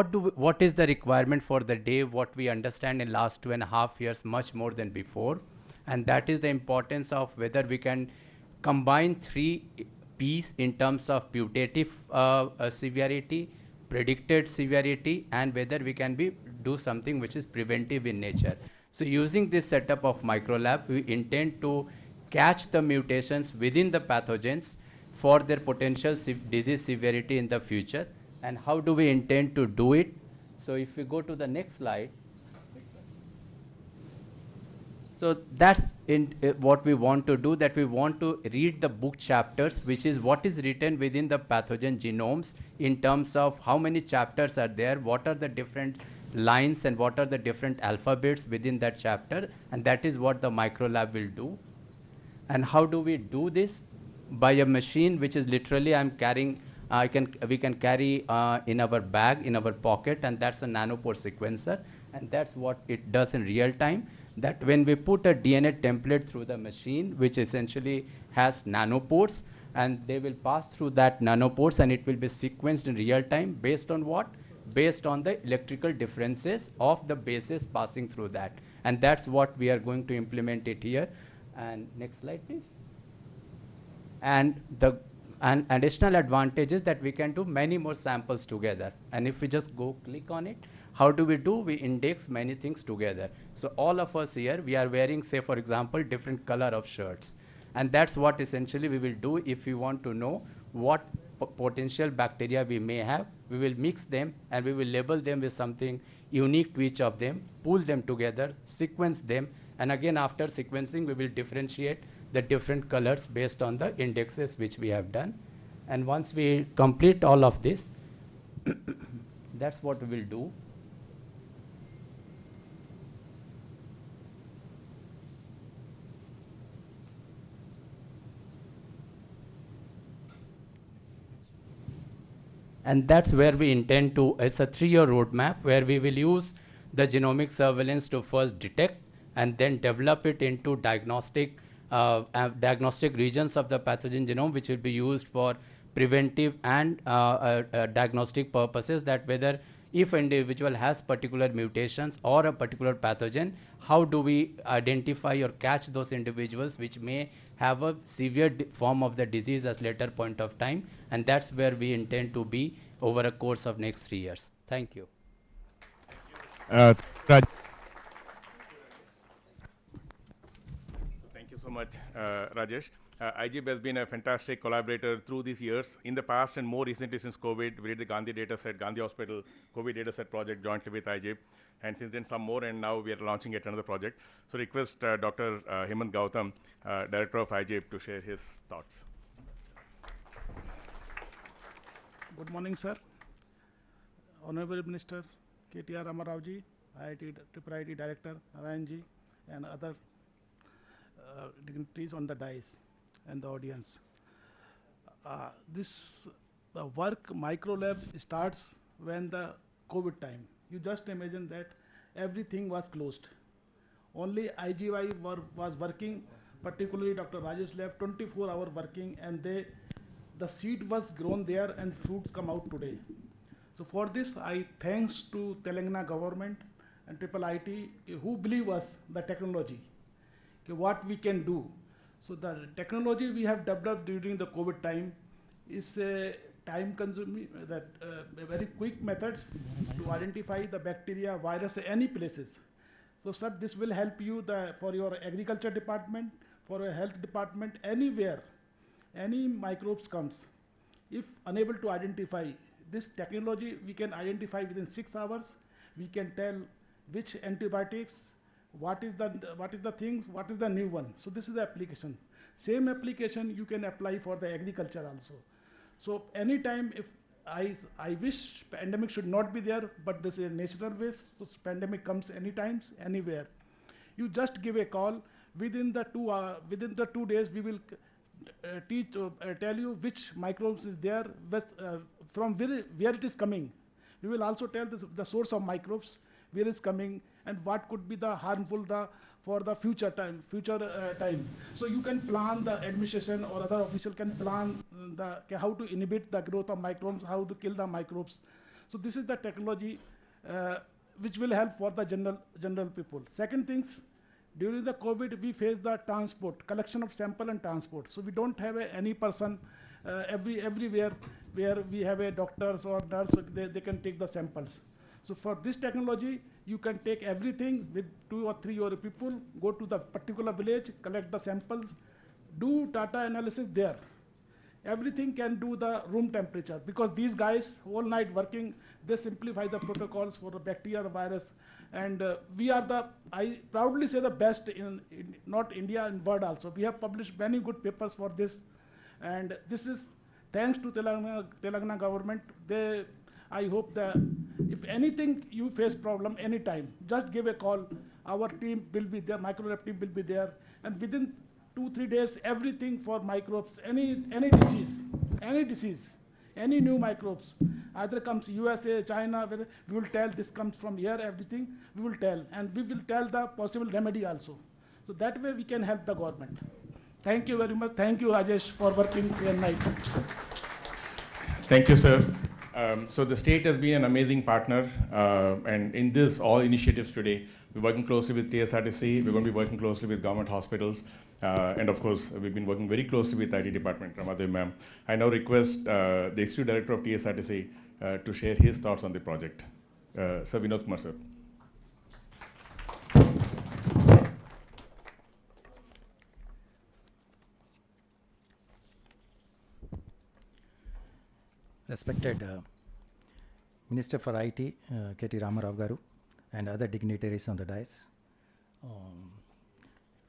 what is the requirement for the day, what we understand in last 2.5 years much more than before, and that is the importance of whether we can combine three P's in terms of putative severity, predicted severity, and whether we can do something which is preventive in nature. So using this setup of microlab, we intend to catch the mutations within the pathogens for their potential disease severity in the future. And how do we intend to do it? So if we go to the next slide. So that's what we want to do, that we want to read the book chapters, which is what is written within the pathogen genomes in terms of how many chapters are there, what are the different lines and what are the different alphabets within that chapter, and that is what the microlab will do. And how do we do this? By a machine which is literally I'm carrying, we can carry in our bag, in our pocket, and that's a nanopore sequencer, and that's what it does in real time. That when we put a DNA template through the machine, which essentially has nanopores, and they will pass through that nanopores, and it will be sequenced in real time based on what? Based on the electrical differences of the bases passing through that. And that's what we are going to implement it here. And next slide, please. And an additional advantage is that we can do many more samples together. And if we just go click on it, how do? We index many things together. So all of us here, we are wearing, say for example, different color of shirts. And that's what essentially we will do. If we want to know what potential bacteria we may have, we will mix them and we will label them with something unique to each of them, pull them together, sequence them, and again after sequencing we will differentiate the different colors based on the indexes which we have done. And once we complete all of this, that's what we will do. And that's where we intend to, it's a 3-year roadmap where we will use the genomic surveillance to first detect and then develop it into diagnostic regions of the pathogen genome, which will be used for preventive and diagnostic purposes, that whether if an individual has particular mutations or a particular pathogen, how do we identify or catch those individuals which may have a severe form of the disease at later point of time. And that's where we intend to be over a course of next 3 years. Thank you. Raj. Thank you so much, Rajesh. IGB has been a fantastic collaborator through these years. In the past and more recently since COVID, we did the Gandhi Dataset, Gandhi Hospital COVID Dataset project jointly with IGB. And since then some more, and now we are launching yet another project. So request Dr. Hemant Gautam, Director of IGB, to share his thoughts. Good morning, sir. Honorable Minister KTR Ramarao-ji, IIT Director Narayan-ji, and other dignitaries on the dais and the audience. This work microlab starts when the COVID time. You just imagine that everything was closed. Only IGY was working, particularly Dr. Rajesh lab, 24-hour working, and the seed was grown there and fruits come out today. So for this, I thanks to Telangana government and IIT who believe us the technology, what we can do. So the technology we have developed during the COVID time is a time consuming, very quick methods to identify the bacteria, virus, any places. So sir, this will help you for your agriculture department, for your health department, anywhere, any microbes comes. If unable to identify, this technology we can identify within 6 hours. We can tell which antibiotics, what is the things, what is the new one. So this is the application. Same application you can apply for the agriculture also. So anytime, if I wish pandemic should not be there, but this is a natural way, so pandemic comes anytime, anywhere. You just give a call. Within the 2 days, we will tell you which microbes is there, from where it is coming. We will also tell the source of microbes, where is coming, and what could be the harmful for the future time. So you can plan, the administration or other official can plan how to inhibit the growth of microbes, how to kill the microbes. So this is the technology which will help for the general people. Second things, during the COVID, we faced the transport, collection of sample and transport. So we don't have any person everywhere where we have a doctors or nurse, they can take the samples. So for this technology, you can take everything with 2 or 3 or people, go to the particular village, collect the samples, do data analysis there. Everything can do the room temperature, because these guys all night working, they simplify the protocols for the bacteria, virus, and we are the, I proudly say, the best in not India, in world also. We have published many good papers for this, and this is thanks to Telangana government. I hope that if anything you face problem anytime, just give a call. Our team will be there, microlab team will be there, and within 2-3 days, everything for microbes, any disease, any new microbes, either comes USA, China, we will tell this comes from here, everything we will tell, and we will tell the possible remedy also. So that way we can help the government. Thank you very much. Thank you, Rajesh, for working day and night. Thank you, sir. So the state has been an amazing partner, and in this all initiatives today, we're working closely with TSRTC, we're going to be working closely with government hospitals, and of course, we've been working very closely with IT department, Ramadev ma'am. I now request the Executive Director of TSRTC to share his thoughts on the project. Sir Vinod Kumar, sir. Respected Minister for IT, KT Ramarao Garu, and other dignitaries on the dais.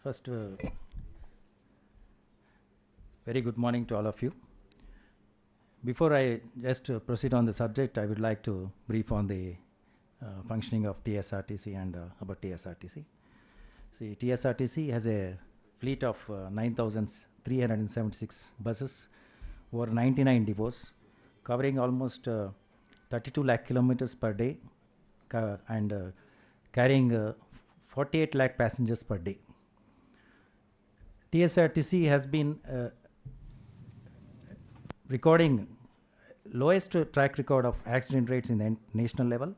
First, very good morning to all of you. Before I just proceed on the subject, I would like to brief on the functioning of TSRTC and about TSRTC. See, TSRTC has a fleet of 9,376 buses, over 99 depots, covering almost 32 lakh kilometers per day and carrying 48 lakh passengers per day. TSRTC has been recording lowest track record of accident rates in the national level.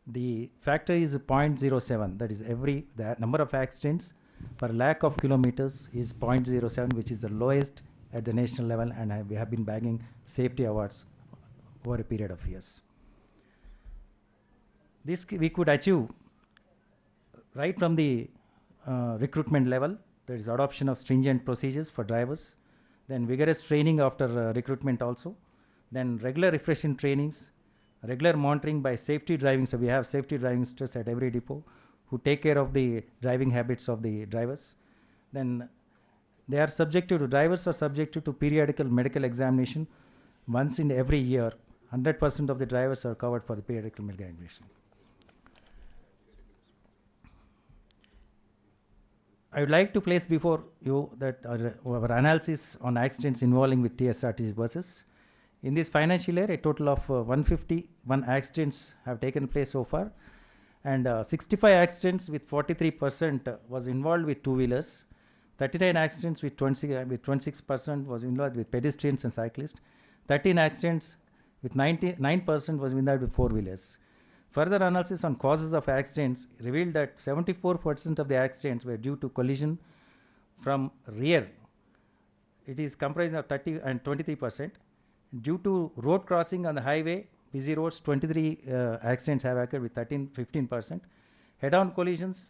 The factor is 0.07, that is the number of accidents per lakh of kilometers is 0.07, which is the lowest at the national level, and we have been bagging safety awards over a period of years. This we could achieve right from the recruitment level. There is adoption of stringent procedures for drivers, then vigorous training after recruitment also, then regular refreshing trainings, regular monitoring by safety driving. So we have safety driving instructors at every depot who take care of the driving habits of the drivers. Then drivers are subjected to periodical medical examination once in every year. 100% of the drivers are covered for the periodical medical examination. I would like to place before you that our analysis on accidents involving with TSRTC buses. In this financial year, a total of 151 accidents have taken place so far, and 65 accidents with 43% was involved with two-wheelers, 39 accidents with 26% was involved with pedestrians and cyclists, 13 accidents with 99% was involved with four-wheelers. Further analysis on causes of accidents revealed that 74% of the accidents were due to collision from rear. It is comprised of 30 and 23%. Due to road crossing on the highway, busy roads, 23 accidents have occurred with 15%. Head-on collisions,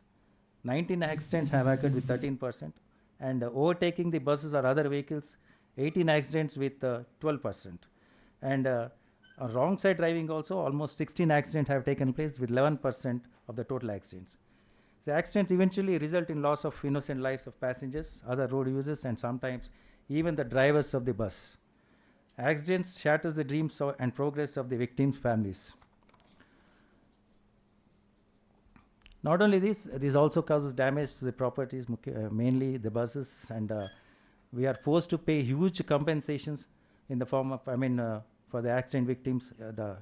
19 accidents have occurred with 13%. And overtaking the buses or other vehicles, 18 accidents with 12%. And wrong side driving also, almost 16 accidents have taken place with 11% of the total accidents. The accidents eventually result in loss of innocent lives of passengers, other road users, and sometimes even the drivers of the bus. Accidents shatters the dreams and progress of the victims' families. Not only this also causes damage to the properties, mainly the buses, and we are forced to pay huge compensations in the form of, for the accident victims.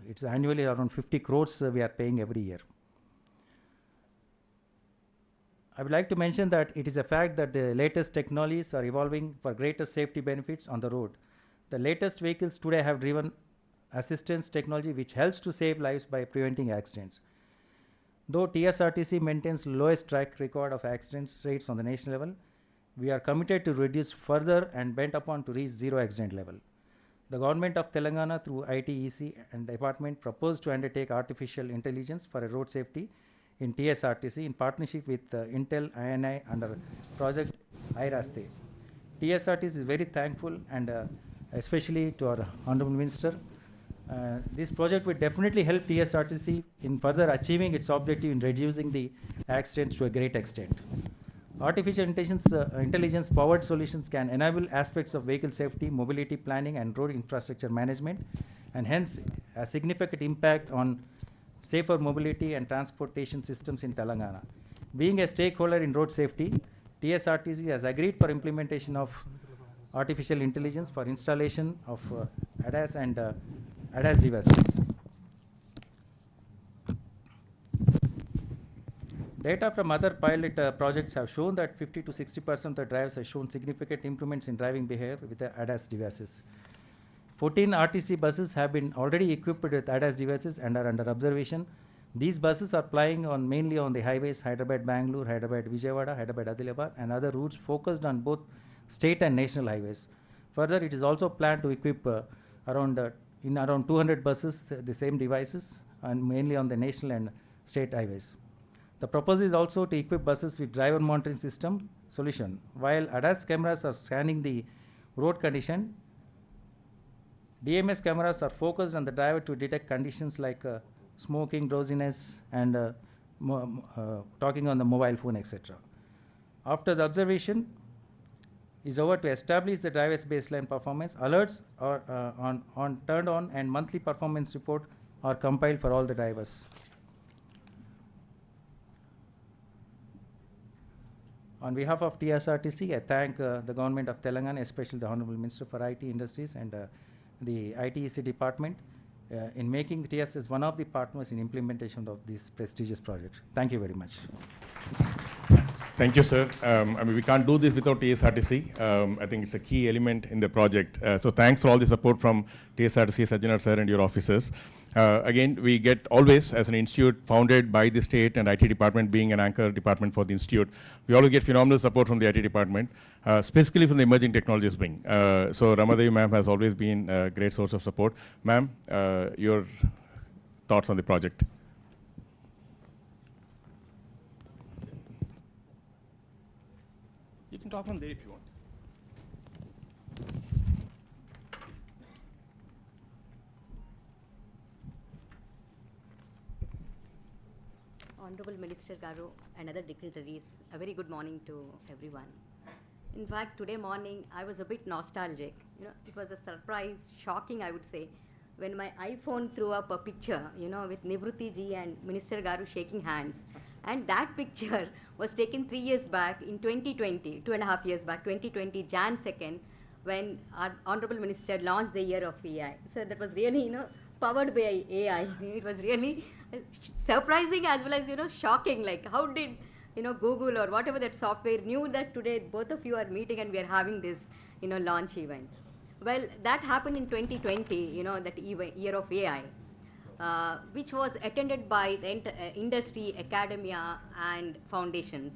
It's annually around 50 crores we are paying every year. I would like to mention that it is a fact that the latest technologies are evolving for greater safety benefits on the road. The latest vehicles today have driven assistance technology which helps to save lives by preventing accidents. Though TSRTC maintains lowest track record of accidents rates on the national level, we are committed to reduce further and bent upon to reach zero accident level. The government of Telangana through ITEC and department proposed to undertake artificial intelligence for road safety in TSRTC in partnership with Intel INI under project IRASTE. TSRTC is very thankful and especially to our Honorable Minister. This project will definitely help TSRTC in further achieving its objective in reducing the accidents to a great extent. Artificial intelligence powered solutions can enable aspects of vehicle safety, mobility planning and road infrastructure management, and hence a significant impact on safer mobility and transportation systems in Telangana. Being a stakeholder in road safety, TSRTC has agreed for implementation of artificial intelligence for installation of ADAS and ADAS devices. Data from other pilot projects have shown that 50 to 60% of the drivers have shown significant improvements in driving behavior with the ADAS devices. 14 RTC buses have been already equipped with ADAS devices and are under observation. These buses are plying on mainly on the highways Hyderabad-Bangalore, Hyderabad-Vijayawada, Hyderabad-Adilabad and other routes focused on both state and national highways. Further, it is also planned to equip around 200 buses the same devices and mainly on the national and state highways. The proposal is also to equip buses with driver monitoring system solution. While ADAS cameras are scanning the road condition, DMS cameras are focused on the driver to detect conditions like smoking, drowsiness, and talking on the mobile phone, etc. After the observation is over to establish the driver's baseline performance, alerts are turned on and monthly performance report are compiled for all the drivers. On behalf of TSRTC, I thank the government of Telangana, especially the Honorable Minister for IT Industries and the ITEC department in making TSS one of the partners in implementation of this prestigious project. Thank you very much. Thank you, sir. I mean, we can't do this without TSRTC. I think it's a key element in the project. So thanks for all the support from TSRTC, Sajjanar sir, and your officers. Again, we get always, as an institute founded by the state and IT department being an anchor department for the institute, we always get phenomenal support from the IT department, specifically from the emerging technologies wing. So Ramadevi ma'am has always been a great source of support. Ma'am, your thoughts on the project? You can talk from there if you want. Honorable Minister Garu and other dignitaries, a very good morning to everyone. In fact, today morning I was a bit nostalgic. You know, it was a surprise, shocking I would say, when my iPhone threw up a picture, you know, with Nivruti ji and Minister Garu shaking hands. And that picture was taken 3 years back in 2020, 2.5 years back, 2020, Jan 2nd, when our Honorable Minister launched the year of AI. So that was really, you know, powered by AI. It was really surprising as well as, you know, shocking. Like, how did, you know, Google or whatever that software knew that today both of you are meeting and we are having this, you know, launch event. Well, that happened in 2020, you know, that year of AI, which was attended by the industry, academia, and foundations.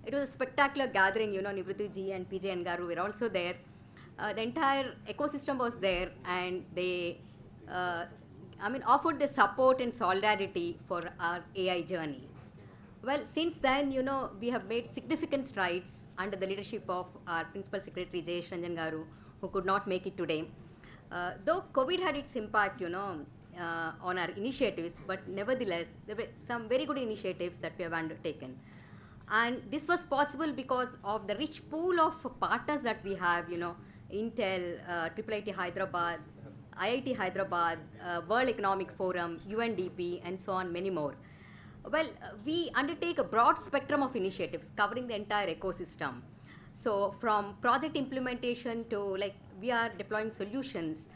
It was a spectacular gathering, you know, Nivruti ji and PJ Ngaru were also there. The entire ecosystem was there, and they, offered the support and solidarity for our AI journey. Well, since then, you know, we have made significant strides under the leadership of our Principal Secretary Jayesh Ranjan Garu, who could not make it today. Though COVID had its impact, you know, on our initiatives, but nevertheless, there were some very good initiatives that we have undertaken. And this was possible because of the rich pool of partners that we have, you know, Intel, IIT Hyderabad, IIT Hyderabad, World Economic Forum, UNDP, and so on, many more. Well, we undertake a broad spectrum of initiatives covering the entire ecosystem. So from project implementation to, like, we are deploying solutions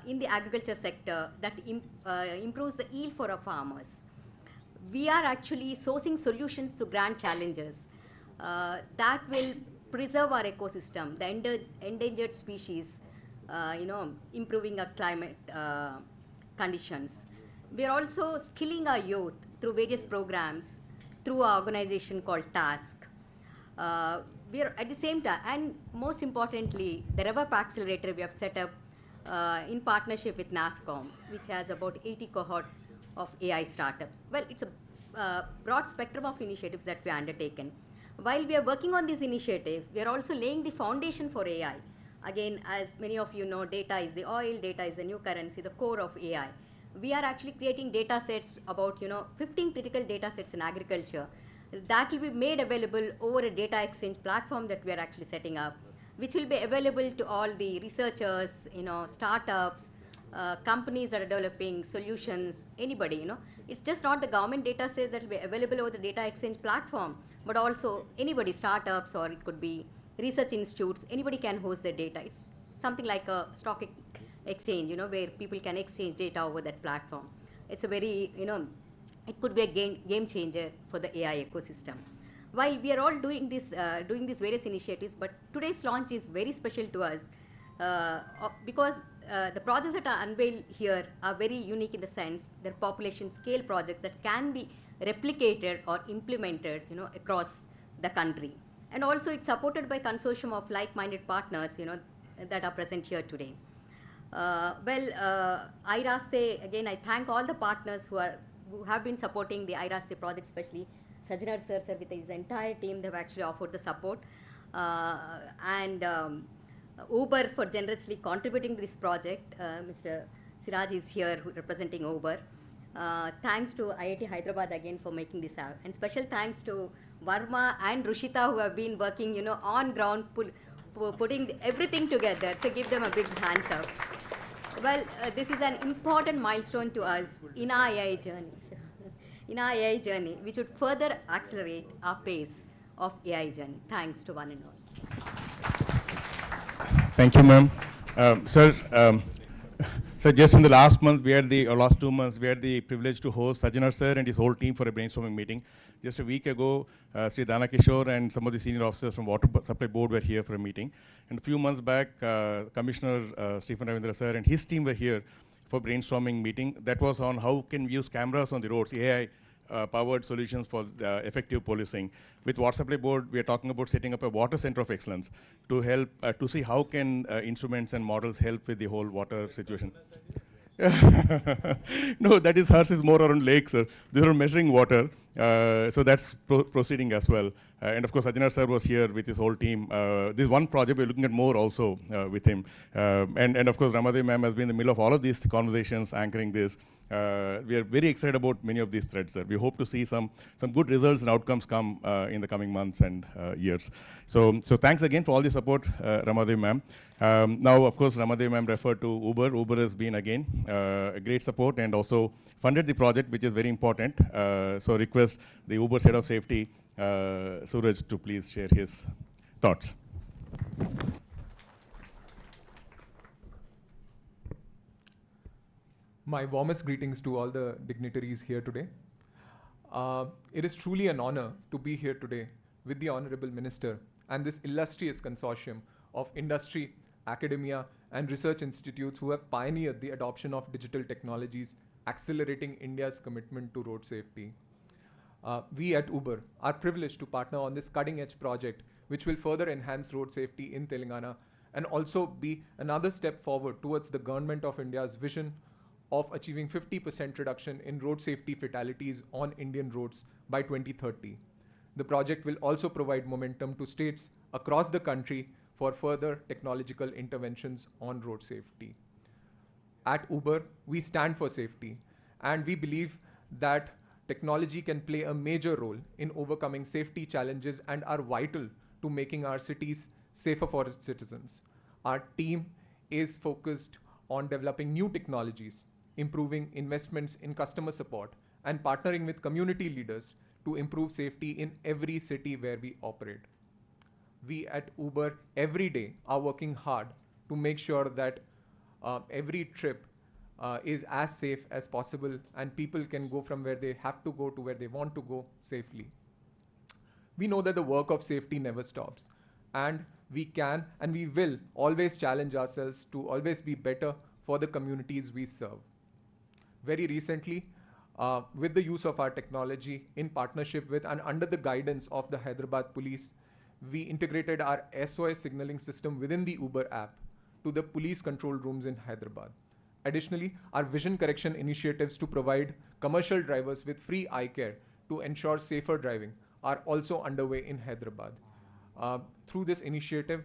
in the agriculture sector that improves the yield for our farmers. We are actually sourcing solutions to grand challenges that will preserve our ecosystem, the endangered species, improving our climate conditions. We are also skilling our youth through various programs through our organization called TASK. We are at the same time, and most importantly, the RevUp Accelerator we have set up in partnership with NASSCOM, which has about 80 cohort of AI startups. Well, it's a broad spectrum of initiatives that we are undertaken. While we are working on these initiatives, we are also laying the foundation for AI. Again, as many of you know, data is the oil, data is the new currency, the core of AI. We are actually creating data sets about 15 critical data sets in agriculture that will be made available over a data exchange platform that we are actually setting up, which will be available to all the researchers, startups, companies that are developing solutions, anybody. It's just not the government data sets that will be available over the data exchange platform, but also anybody, startups, or it could be research institutes, anybody can host their data. It's something like a stock exchange, where people can exchange data over that platform. It's a very, it could be a game changer for the AI ecosystem. While we are all doing these various initiatives, but today's launch is very special to us because the projects that are unveiled here are very unique in the sense they're population scale projects that can be replicated or implemented, across the country. And also it's supported by consortium of like-minded partners, that are present here today. IRASTE, again, I thank all the partners who have been supporting the IRASTE project, especially Sajjanar sir with his entire team. They've actually offered the support. And Uber for generously contributing to this project. Mr. Siraj is here representing Uber. Thanks to IIT Hyderabad again for making this out. And special thanks to Varma and Rushita who have been working, on ground, putting everything together. So give them a big hands up. Well, this is an important milestone to us in our AI journey. In our AI journey, we should further accelerate our pace of AI journey. Thanks to one and all. Thank you, ma'am. Sir, so just in the last month, last 2 months, we had the privilege to host Sajjanar sir and his whole team for a brainstorming meeting. Just a week ago, Sri Dana Kishore and some of the senior officers from Water Supply Board were here for a meeting. And a few months back, Commissioner Stephen Ravindra sir and his team were here for brainstorming meeting. That was on how can we use cameras on the roads, AI powered solutions for effective policing. With Water Supply Board, we are talking about setting up a water center of excellence to help to see how can instruments and models help with the whole water situation. No, that is hers is more around lakes, sir. These are measuring water, so that's proceeding as well. And of course, Sajjanar sir was here with his whole team. This one project, we're looking at more also with him. And of course, Ramadevi ma'am has been in the middle of all of these conversations, anchoring this. We are very excited about many of these threads, sir. We hope to see some good results and outcomes come in the coming months and years. So thanks again for all the support, Ramadevi ma'am. Now, of course, Ramadevi ma'am referred to Uber. Uber has been, again, a great support and also funded the project, which is very important. So request the Uber head of safety, Suraj, to please share his thoughts. My warmest greetings to all the dignitaries here today. It is truly an honor to be here today with the Honorable Minister and this illustrious consortium of industry, academia, and research institutes who have pioneered the adoption of digital technologies, accelerating India's commitment to road safety. We at Uber are privileged to partner on this cutting-edge project, which will further enhance road safety in Telangana and also be another step forward towards the Government of India's vision of achieving 50% reduction in road safety fatalities on Indian roads by 2030. The project will also provide momentum to states across the country for further technological interventions on road safety. At Uber, we stand for safety, and we believe that technology can play a major role in overcoming safety challenges and are vital to making our cities safer for its citizens. Our team is focused on developing new technologies, improving investments in customer support, and partnering with community leaders to improve safety in every city where we operate. We at Uber every day are working hard to make sure that every trip is as safe as possible and people can go from where they have to go to where they want to go safely. We know that the work of safety never stops. and we can and we will always challenge ourselves to always be better for the communities we serve. Very recently, with the use of our technology in partnership with and under the guidance of the Hyderabad police, we integrated our SOS signaling system within the Uber app to the police control rooms in Hyderabad. Additionally, our vision correction initiatives to provide commercial drivers with free eye care to ensure safer driving are also underway in Hyderabad. Through this initiative,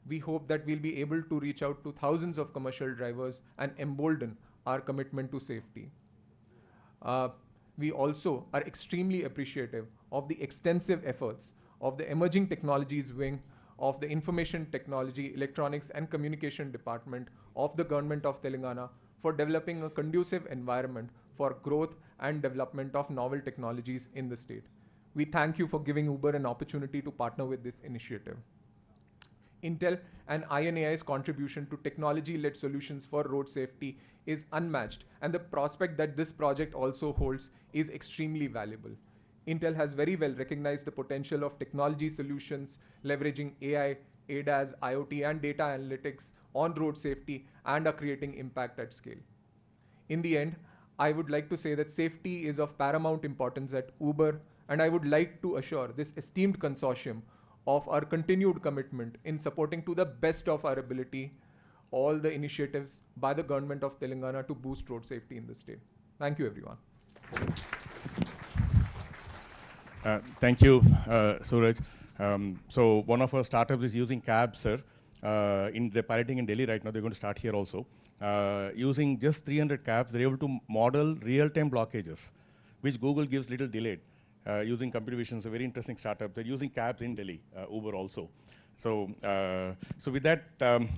we hope that we'll be able to reach out to thousands of commercial drivers and embolden our commitment to safety. We also are extremely appreciative of the extensive efforts of the Emerging Technologies Wing of the Information Technology, Electronics and Communication Department of the Government of Telangana for developing a conducive environment for growth and development of novel technologies in the state. We thank you for giving Uber an opportunity to partner with this initiative. Intel and INAI's contribution to technology-led solutions for road safety is unmatched, and the prospect that this project also holds is extremely valuable. Intel has very well recognized the potential of technology solutions leveraging AI, ADAS, IoT, and data analytics on road safety and are creating impact at scale. In the end, I would like to say that safety is of paramount importance at Uber, and I would like to assure this esteemed consortium of our continued commitment in supporting to the best of our ability all the initiatives by the government of Telangana to boost road safety in the state. Thank you, everyone. Thank you, Suraj. So one of our startups is using cabs, sir. They're piloting in Delhi right now. They're going to start here also. Using just 300 cabs, they're able to model real-time blockages, which Google gives little delayed. Using computer vision, it's a very interesting startup. They're using cabs in Delhi, Uber also. So with that,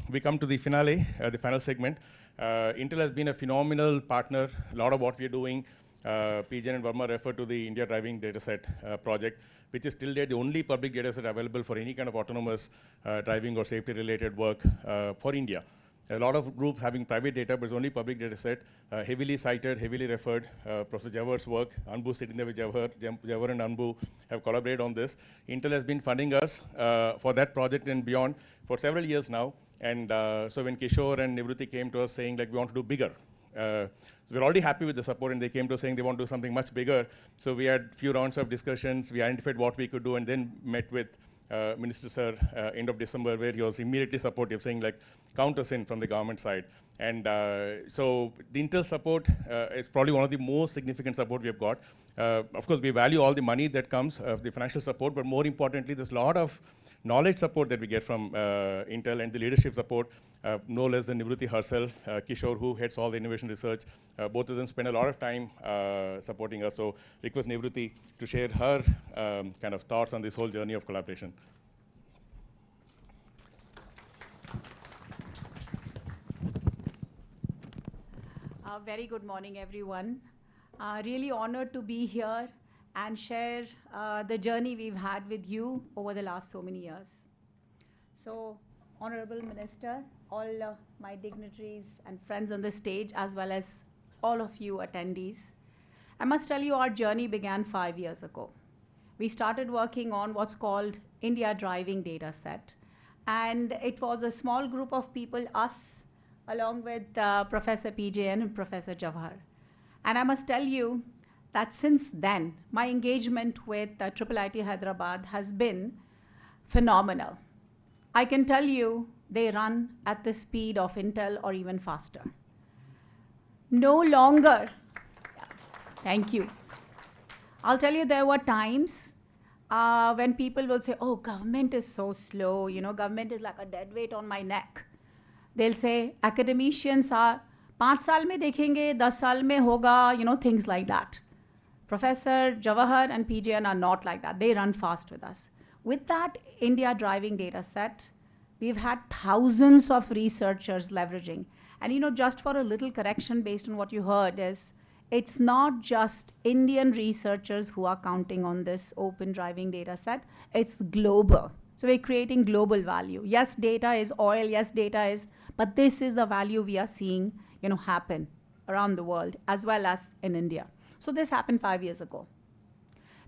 we come to the finale, the final segment. Intel has been a phenomenal partner. A lot of what we're doing, PJ and Verma refer to the India Driving Dataset project, which is till date the only public dataset available for any kind of autonomous driving or safety-related work for India. A lot of groups having private data, but it's only public data set, heavily cited, heavily referred. Professor Jawhar's work, Anbu sitting there with Jawhar and Anbu have collaborated on this. Intel has been funding us for that project and beyond for several years now. And so when Kishore and Nivruti came to us saying like we want to do bigger, we're already happy with the support, and they came to us saying they want to do something much bigger. So we had a few rounds of discussions, we identified what we could do, and then met with Minister Sir end of December, where he was immediately supportive, saying like, count us in from the government side. And so the Intel support is probably one of the most significant support we have got. Of course, we value all the money that comes, the financial support, but more importantly, there's a lot of knowledge support that we get from Intel and the leadership support, no less than Nivruti herself, Kishore, who heads all the innovation research. Both of them spend a lot of time supporting us. So request Nivruti to share her kind of thoughts on this whole journey of collaboration. Very good morning, everyone. Really honored to be here and share the journey we've had with you over the last so many years. So, Honorable Minister, all my dignitaries and friends on the stage, as well as all of you attendees, I must tell you our journey began 5 years ago. We started working on what's called India Driving Dataset, and it was a small group of people, us, along with Professor PJN and Professor Jawhar. And I must tell you that since then, my engagement with IIT Hyderabad has been phenomenal. I can tell you they run at the speed of Intel or even faster. No longer, thank you. I'll tell you, there were times when people will say, oh, government is so slow, you know, government is like a dead weight on my neck. They'll say, academicians are 5 saal mein dekhenge, 10 saal mein hoga, you know, things like that. Professor Jawahar and PJN are not like that. They run fast with us. With that India Driving data set, we've had thousands of researchers leveraging. And you know, just for a little correction based on what you heard is, it's not just Indian researchers who are counting on this open driving data set, it's global. So we're creating global value. Yes, data is oil, yes, data is, but this is the value we are seeing, you know, happen around the world as well as in India. So this happened 5 years ago.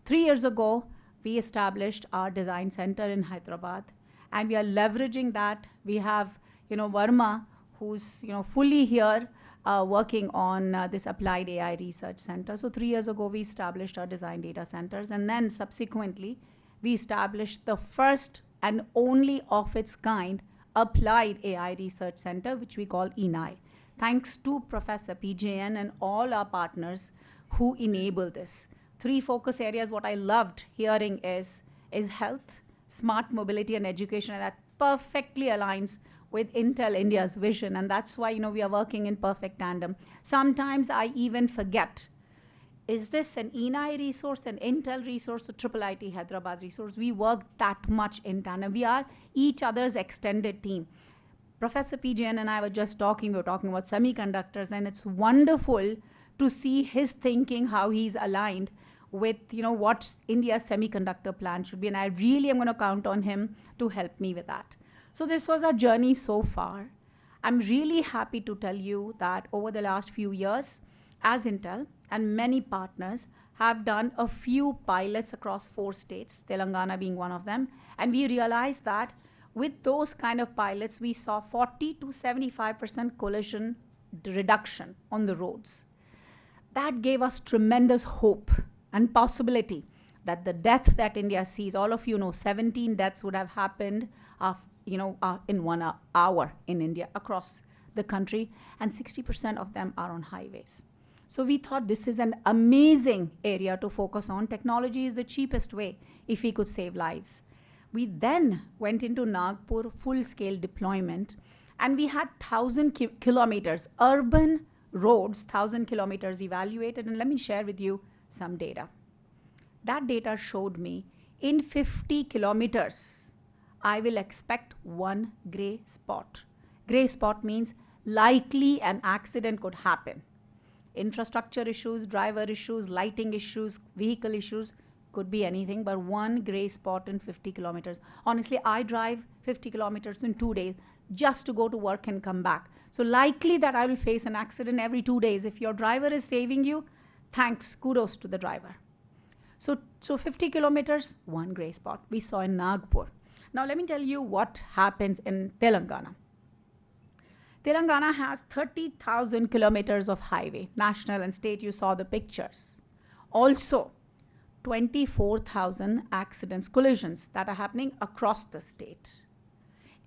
3 years ago, we established our design center in Hyderabad. and we are leveraging that. We have, Verma, who's, fully here working on this applied AI research center. So 3 years ago, we established our design data centers, and then subsequently, we established the first and only of its kind applied AI research center, which we call ENI. Thanks to Professor PJN and all our partners who enable this. 3 focus areas, what I loved hearing is health, smart mobility, and education, and that perfectly aligns with Intel India's vision, and that's why, we are working in perfect tandem. Sometimes I even forget, is this an ENI resource, an Intel resource, a IIT Hyderabad resource? We work that much in tandem. We are each other's extended team. Professor PJN and I were just talking, we were talking about semiconductors, and it's wonderful to see his thinking, how he's aligned with, what India's semiconductor plan should be, and I really am going to count on him to help me with that. So this was our journey so far. I'm really happy to tell you that over the last few years, as Intel and many partners have done a few pilots across 4 states, Telangana being one of them, and we realized that with those kind of pilots, we saw 40 to 75% collision reduction on the roads. That gave us tremendous hope and possibility that the death that India sees, all of you know, 17 deaths would have happened in 1 hour in India across the country, and 60% of them are on highways. So we thought this is an amazing area to focus on. Technology is the cheapest way if we could save lives. We then went into Nagpur full-scale deployment, and we had 1,000 kilometers, urban roads, 1,000 kilometers evaluated, and let me share with you some data. That data showed me in 50 kilometers, I will expect 1 gray spot. Gray spot means likely an accident could happen. Infrastructure issues, driver issues, lighting issues, vehicle issues, could be anything, but 1 gray spot in 50 kilometers. Honestly, I drive 50 kilometers in 2 days just to go to work and come back. So likely that I will face an accident every 2 days. If your driver is saving you, thanks, kudos to the driver. So 50 kilometers, 1 gray spot we saw in Nagpur. Now let me tell you what happens in Telangana. Telangana has 30,000 kilometers of highway, national and state, you saw the pictures. Also, 24,000 accidents, collisions that are happening across the state.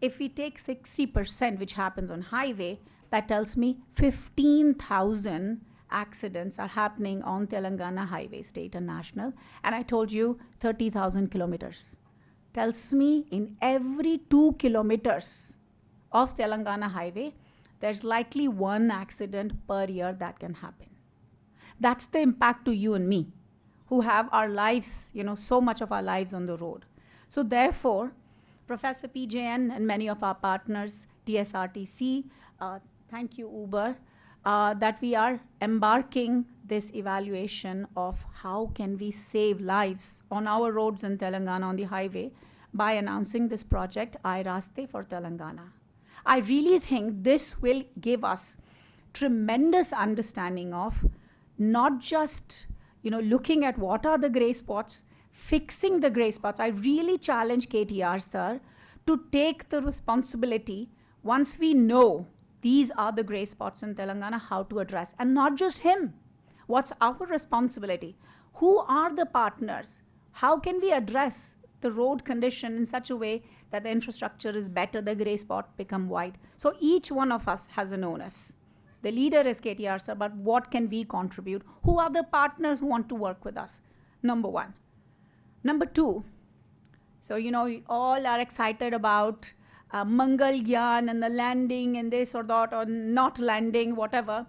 If we take 60%, which happens on highway, that tells me 15,000 accidents are happening on Telangana highway, state and national. And I told you 30,000 kilometers. Tells me in every 2 kilometers of Telangana highway, there's likely 1 accident per year that can happen. That's the impact to you and me, who have our lives, so much of our lives on the road. So therefore, Professor PJN and many of our partners, TSRTC, thank you Uber, that we are embarking this evaluation of how can we save lives on our roads in Telangana on the highway by announcing this project, iRaste for Telangana. I really think this will give us tremendous understanding of not just looking at what are the gray spots, fixing the gray spots. I really challenge KTR, sir, to take the responsibility once we know these are the gray spots in Telangana, how to address. And not just him. What's our responsibility? Who are the partners? How can we address the road condition in such a way that the infrastructure is better, the gray spot become white? So each one of us has an onus. The leader is KTR, sir, but what can we contribute? Who are the partners who want to work with us? Number 1. Number 2, so we all are excited about Mangal Gyan and the landing and this or that, or not landing, whatever.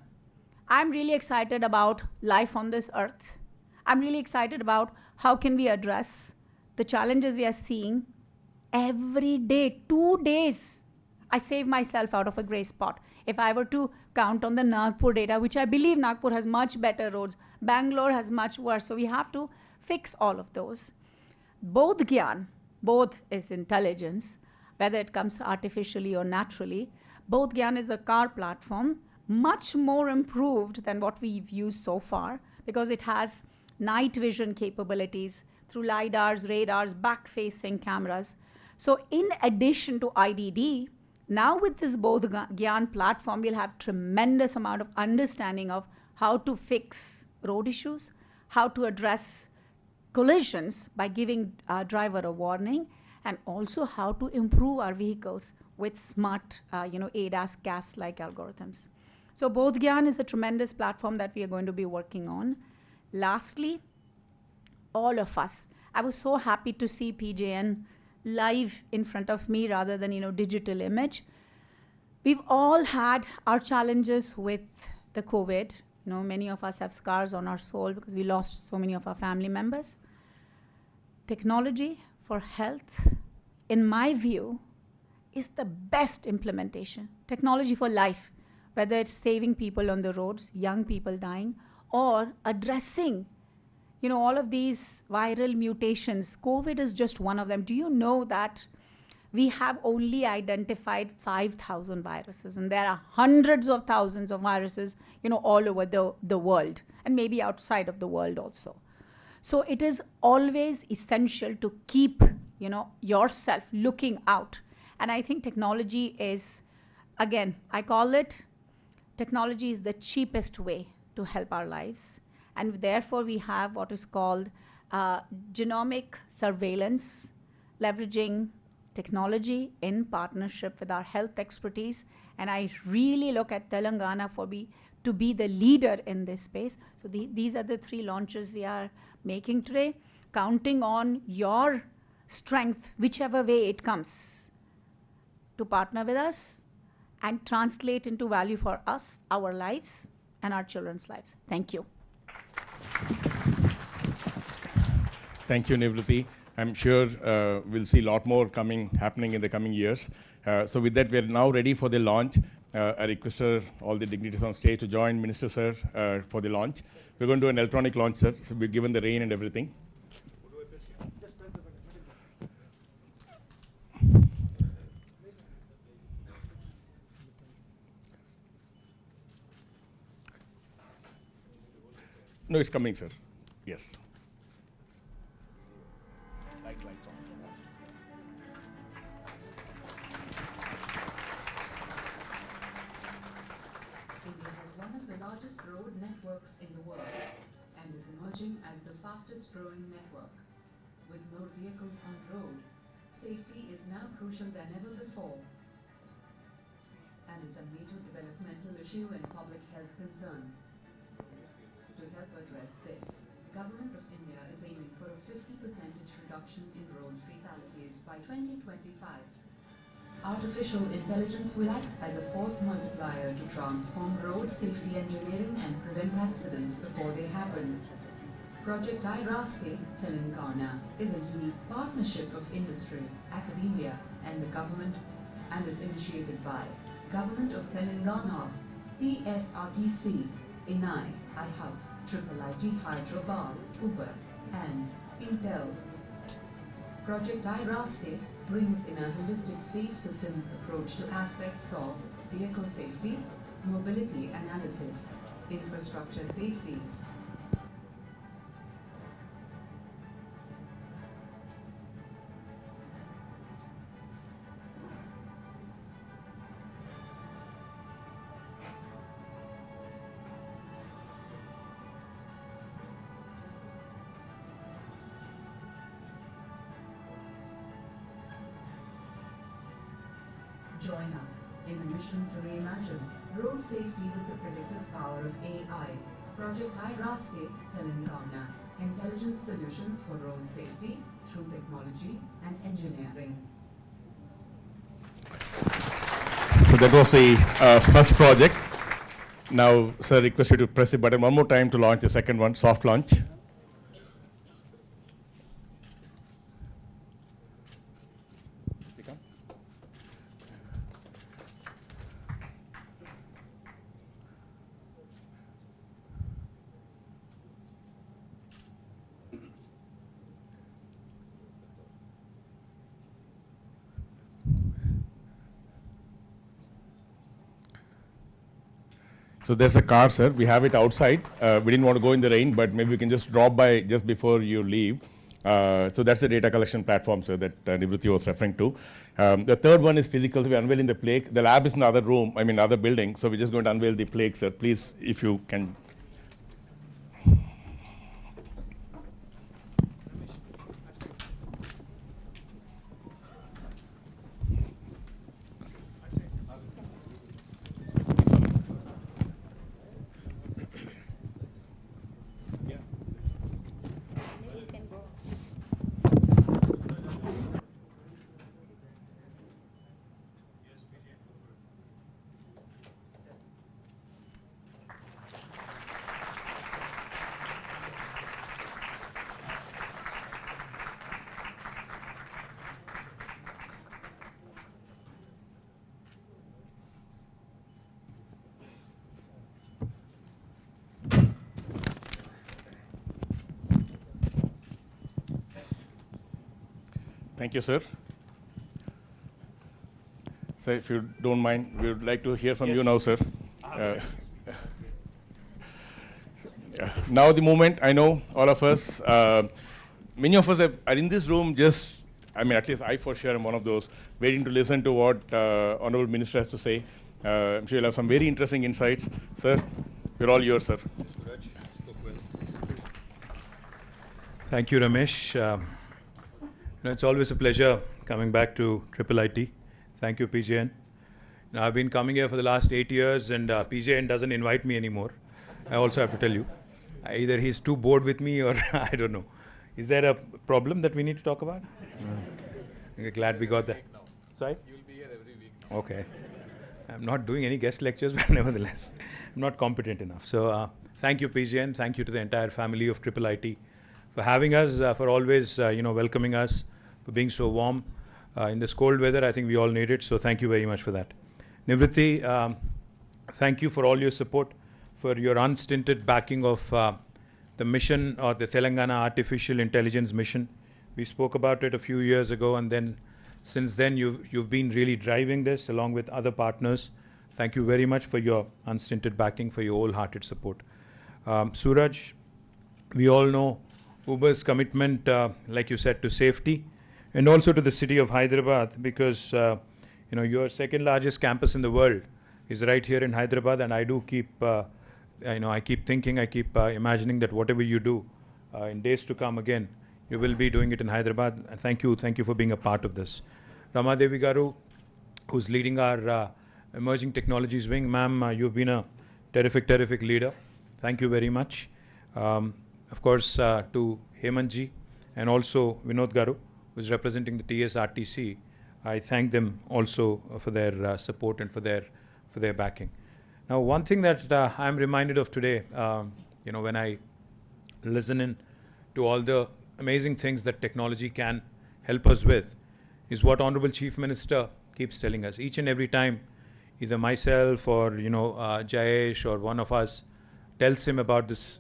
I'm really excited about life on this earth. I'm really excited about how can we address the challenges we are seeing every day. 2 days, I save myself out of a gray spot. If I were to count on the Nagpur data, which I believe Nagpur has much better roads, Bangalore has much worse, so we have to fix all of those. Both Gyan, both is intelligence, whether it comes artificially or naturally. Both Gyan is a car platform, much more improved than what we've used so far, because it has night vision capabilities through LiDARs, radars, back-facing cameras. So in addition to IDD, now with this Bodh Gyan platform, we'll have tremendous amount of understanding of how to fix road issues, how to address collisions by giving driver a warning, and also how to improve our vehicles with smart, ADAS gas-like algorithms. So Bodh Gyan is a tremendous platform that we are going to be working on. Lastly, all of us, I was so happy to see PJN live in front of me rather than, digital image. We've all had our challenges with the COVID. Many of us have scars on our soul because we lost so many of our family members. Technology for health, in my view, is the best implementation. Technology for life, whether it's saving people on the roads, young people dying, or addressing, all of these viral mutations. COVID is just one of them. Do you know that we have only identified 5,000 viruses, and there are hundreds of thousands of viruses, all over the world, and maybe outside of the world also. So it is always essential to keep, yourself looking out. And I think technology is, again, I call it, technology is the cheapest way to help our lives. And therefore, we have what is called genomic surveillance, leveraging technology in partnership with our health expertise. And I really look at Telangana to be the leader in this space. So these are the 3 launches we are making today, counting on your strength, whichever way it comes, to partner with us and translate into value for us, our lives, and our children's lives. Thank you. Thank you, Nivruti. I'm sure we'll see a lot more happening in the coming years. So with that, we are now ready for the launch. I request all the dignitaries on stage to join Minister Sir for the launch. We're going to do an electronic launch, sir. So we've given the rain and everything. No, it's coming, sir. Yes. Lights on. India has one of the largest road networks in the world and is emerging as the fastest growing network. With more vehicles on road, safety is now crucial than ever before and is a major developmental issue and public health concern. To help address this, the Government of India is aiming for a 50% reduction in road fatalities by 2025. Artificial intelligence will act as a force multiplier to transform road safety engineering and prevent accidents before they happen. Project IRASTE Telangana is a unique partnership of industry, academia and the government and is initiated by Government of Telangana, TSRTC, INAI, IHUB, IIIT Hyderabad, Uber, and Intel. Project IRASTE brings in a holistic safe systems approach to aspects of vehicle safety, mobility analysis, infrastructure safety, Join us in a mission to reimagine road safety with the predictive power of AI. Project IRASTE Telangana, intelligent solutions for road safety through technology and engineering. So that was the first project. Now, sir, request you to press the button one more time to launch the second one, soft launch. So there's a car, sir. We have it outside. We didn't want to go in the rain, but maybe we can just drop by just before you leave. So that's the data collection platform, sir, that Nivruti was referring to. The third one is physical. So we're unveiling the plaque. The lab is in the other room, I mean, other building. So we're just going to unveil the plaque, sir. Please, if you can. Thank you, sir. Sir, if you don't mind, we would like to hear from you now, sir. Now the moment, I know all of us, many of us are in this room just, I mean, at least I for sure am one of those, waiting to listen to what Honorable Minister has to say. I'm sure you'll have some very interesting insights. Sir, we're all yours, sir. Thank you, Ramesh. It's always a pleasure coming back to IIT. Thank you, PJN. I've been coming here for the last 8 years, and PJN doesn't invite me anymore. I also have to tell you. Either he's too bored with me or I don't know. Is there a problem that we need to talk about? I'm glad we got that. Sorry? You'll be here every week. Okay. I'm not doing any guest lectures, but nevertheless, I'm not competent enough. So thank you, PJN. Thank you to the entire family of IIT for having us, for always welcoming us, for being so warm. In this cold weather, I think we all need it, so thank you very much for that. Nivruti, thank you for all your support, for your unstinted backing of the mission, or the Telangana Artificial Intelligence Mission. We spoke about it a few years ago, and then since then you've been really driving this along with other partners. Thank you very much for your unstinted backing, for your wholehearted support. Suraj, we all know Uber's commitment, like you said, to safety, and also to the city of Hyderabad, because your second largest campus in the world is right here in Hyderabad, and I do keep, I keep thinking, I keep imagining that whatever you do in days to come, again, you will be doing it in Hyderabad. And thank you for being a part of this. Rama Devi Garu, who's leading our emerging technologies wing, ma'am, you've been a terrific leader. Thank you very much. Of course, to Hemantji and also Vinod Garu, who's representing the TSRTC, I thank them also for their support and for their backing. Now, one thing that I'm reminded of today, when I listen in to all the amazing things that technology can help us with, is what Honorable Chief Minister keeps telling us. Each and every time, either myself or Jayesh or one of us tells him about this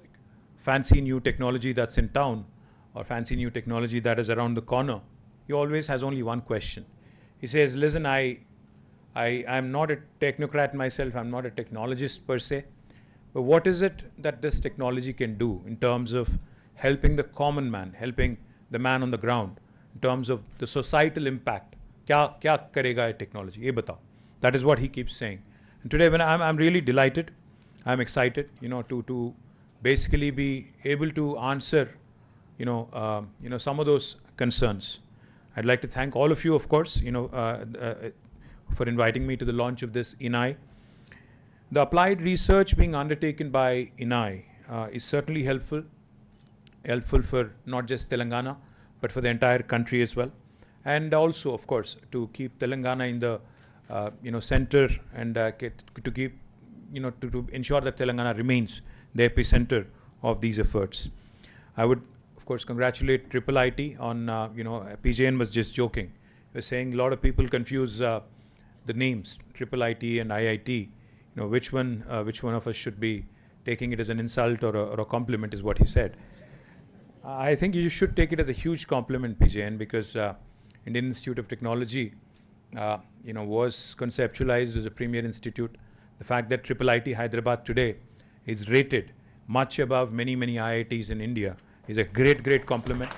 fancy new technology that's in town, or fancy new technology that is around the corner, he always has only one question. He says, listen, I'm not a technocrat myself, I'm not a technologist per se, but what is it that this technology can do in terms of helping the common man, helping the man on the ground, in terms of the societal impact? Kya karega ye technology? Ye batao. That is what he keeps saying. And today, when I'm really delighted, I'm excited, to basically be able to answer, some of those concerns. I'd like to thank all of you, of course, for inviting me to the launch of this INAI. The applied research being undertaken by INAI is certainly helpful for not just Telangana, but for the entire country as well. And also, of course, to keep Telangana in the, center, and to keep, to ensure that Telangana remains the epicenter of these efforts. I would, of course, congratulate IIT on, PJN was just joking. He was saying a lot of people confuse the names, IIT and IIT. Which one of us should be taking it as an insult or a compliment, is what he said. I think you should take it as a huge compliment, PJN, because Indian Institute of Technology, was conceptualized as a premier institute. The fact that IIT Hyderabad today is rated much above many IITs in India is a great compliment.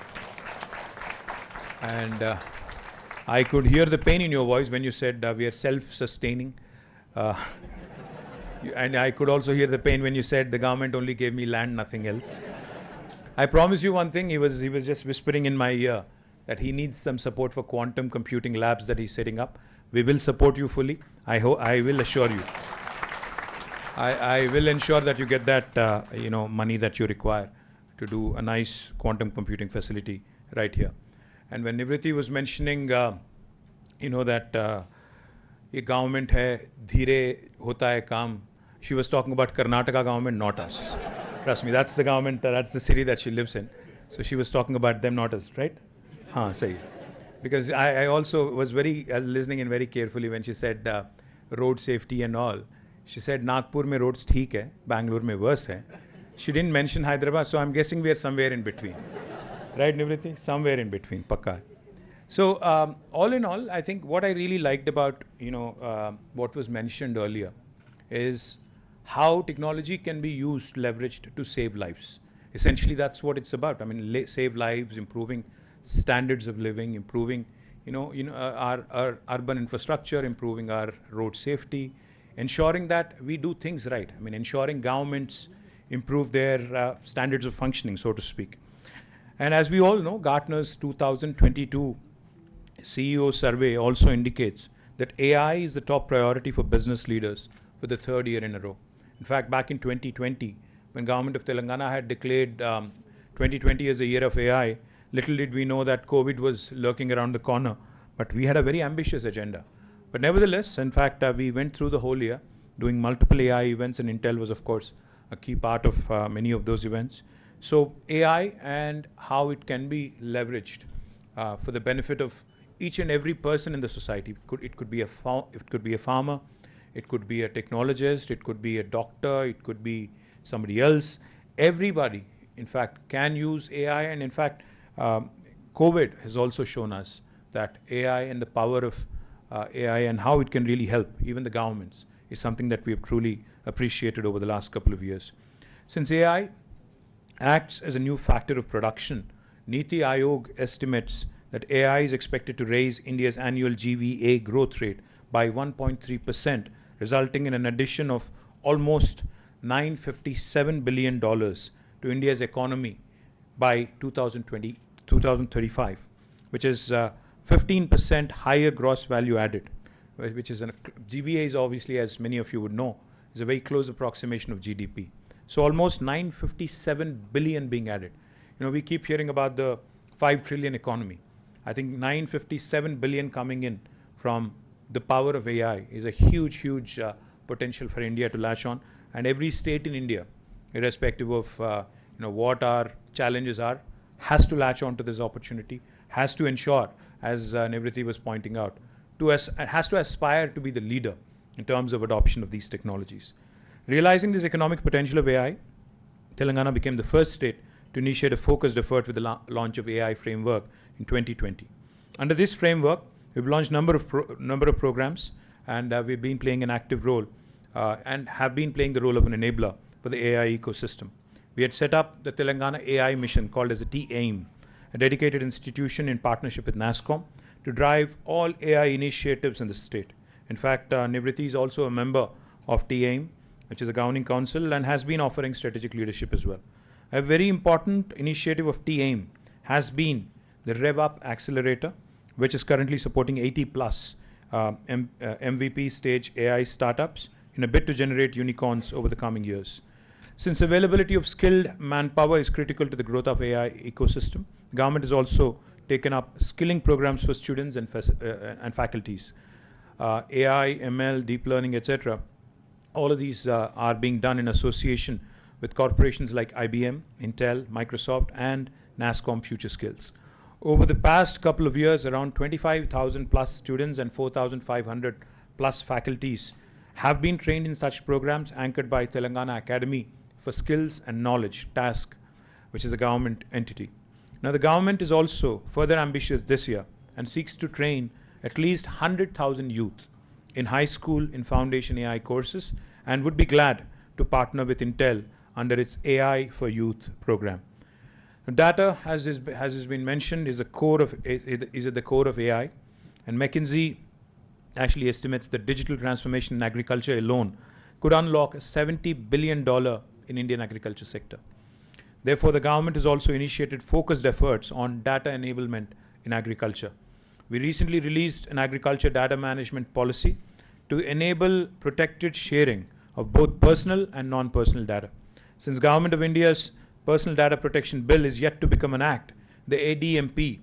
And I could hear the pain in your voice when you said we are self-sustaining. And I could also hear the pain when you said the government only gave me land, nothing else. I promise you one thing, he was just whispering in my ear that he needs some support for quantum computing labs that he's setting up. We will support you fully. I will assure you. I will ensure that you get that money that you require to do a nice quantum computing facility right here. And when Nivriti was mentioning, that ये government है, धीरे होता है काम, she was talking about Karnataka government, not us. Trust me, that's the government, that's the city that she lives in. So she was talking about them, not us, right? Haan, sahi. Because I also was listening in very carefully when she said road safety and all. She said Nagpur mein roads theek hai, Bangalore mein worse hai. She didn't mention Hyderabad, so I'm guessing we are somewhere in between. Right, Nivriti? Somewhere in between, pakka. So all in all, I think what I really liked about what was mentioned earlier is how technology can be used, leveraged to save lives. Essentially, that's what it's about. I mean, save lives, improving standards of living, improving our urban infrastructure, improving our road safety, ensuring that we do things right. I mean, ensuring governments improve their standards of functioning, so to speak. And as we all know, Gartner's 2022 CEO survey also indicates that AI is the top priority for business leaders for the third year in a row. In fact, back in 2020, when government of Telangana had declared 2020 as a year of AI, little did we know that COVID was lurking around the corner. But we had a very ambitious agenda. But nevertheless, in fact, we went through the whole year doing multiple AI events, and Intel was, of course, a key part of many of those events. So AI and how it can be leveraged for the benefit of each and every person in the society. It could be a farmer, it could be a technologist, it could be a doctor, it could be somebody else. Everybody, in fact, can use AI, and in fact, COVID has also shown us that AI and the power of AI and how it can really help even the governments is something that we have truly appreciated over the last couple of years. Since AI acts as a new factor of production, Niti Aayog estimates that AI is expected to raise India's annual GVA growth rate by 1.3%, resulting in an addition of almost $957 billion to India's economy by 2035, which is 15% higher gross value added, which is GVA is obviously, as many of you would know, is a very close approximation of GDP. So almost 957 billion being added. We keep hearing about the 5 trillion economy. I think 957 billion coming in from the power of AI is a huge, huge potential for India to latch on. And every state in India, irrespective of what our challenges are, has to latch on to this opportunity, has to ensure, as Nivriti was pointing out, has to aspire to be the leader in terms of adoption of these technologies. Realizing this economic potential of AI, Telangana became the first state to initiate a focused effort with the launch of AI framework in 2020. Under this framework, we've launched number of programs, and we've been playing an active role and have been playing the role of an enabler for the AI ecosystem. We had set up the Telangana AI mission called as a TAIM, a dedicated institution in partnership with NASSCOM to drive all AI initiatives in the state. In fact, Nivriti is also a member of TAIM, which is a governing council, and has been offering strategic leadership as well. A very important initiative of TAIM has been the RevUp Accelerator, which is currently supporting 80 plus MVP stage AI startups in a bid to generate unicorns over the coming years. Since availability of skilled manpower is critical to the growth of AI ecosystem, government has also taken up skilling programs for students and faculties. AI, ML, deep learning, etc. All of these are being done in association with corporations like IBM, Intel, Microsoft, and NASSCOM Future Skills. Over the past couple of years, around 25,000 plus students and 4,500 plus faculties have been trained in such programs anchored by Telangana Academy for Skills and Knowledge, TASK, which is a government entity. Now, the government is also further ambitious this year and seeks to train at least 100,000 youth in high school in foundation AI courses, and would be glad to partner with Intel under its AI for Youth program. Data, has been mentioned, is at the core of AI, and McKinsey actually estimates that digital transformation in agriculture alone could unlock a $70 billion in Indian agriculture sector. Therefore, the government has also initiated focused efforts on data enablement in agriculture. We recently released an agriculture data management policy to enable protected sharing of both personal and non-personal data. Since Government of India's Personal Data Protection Bill is yet to become an act, the ADMP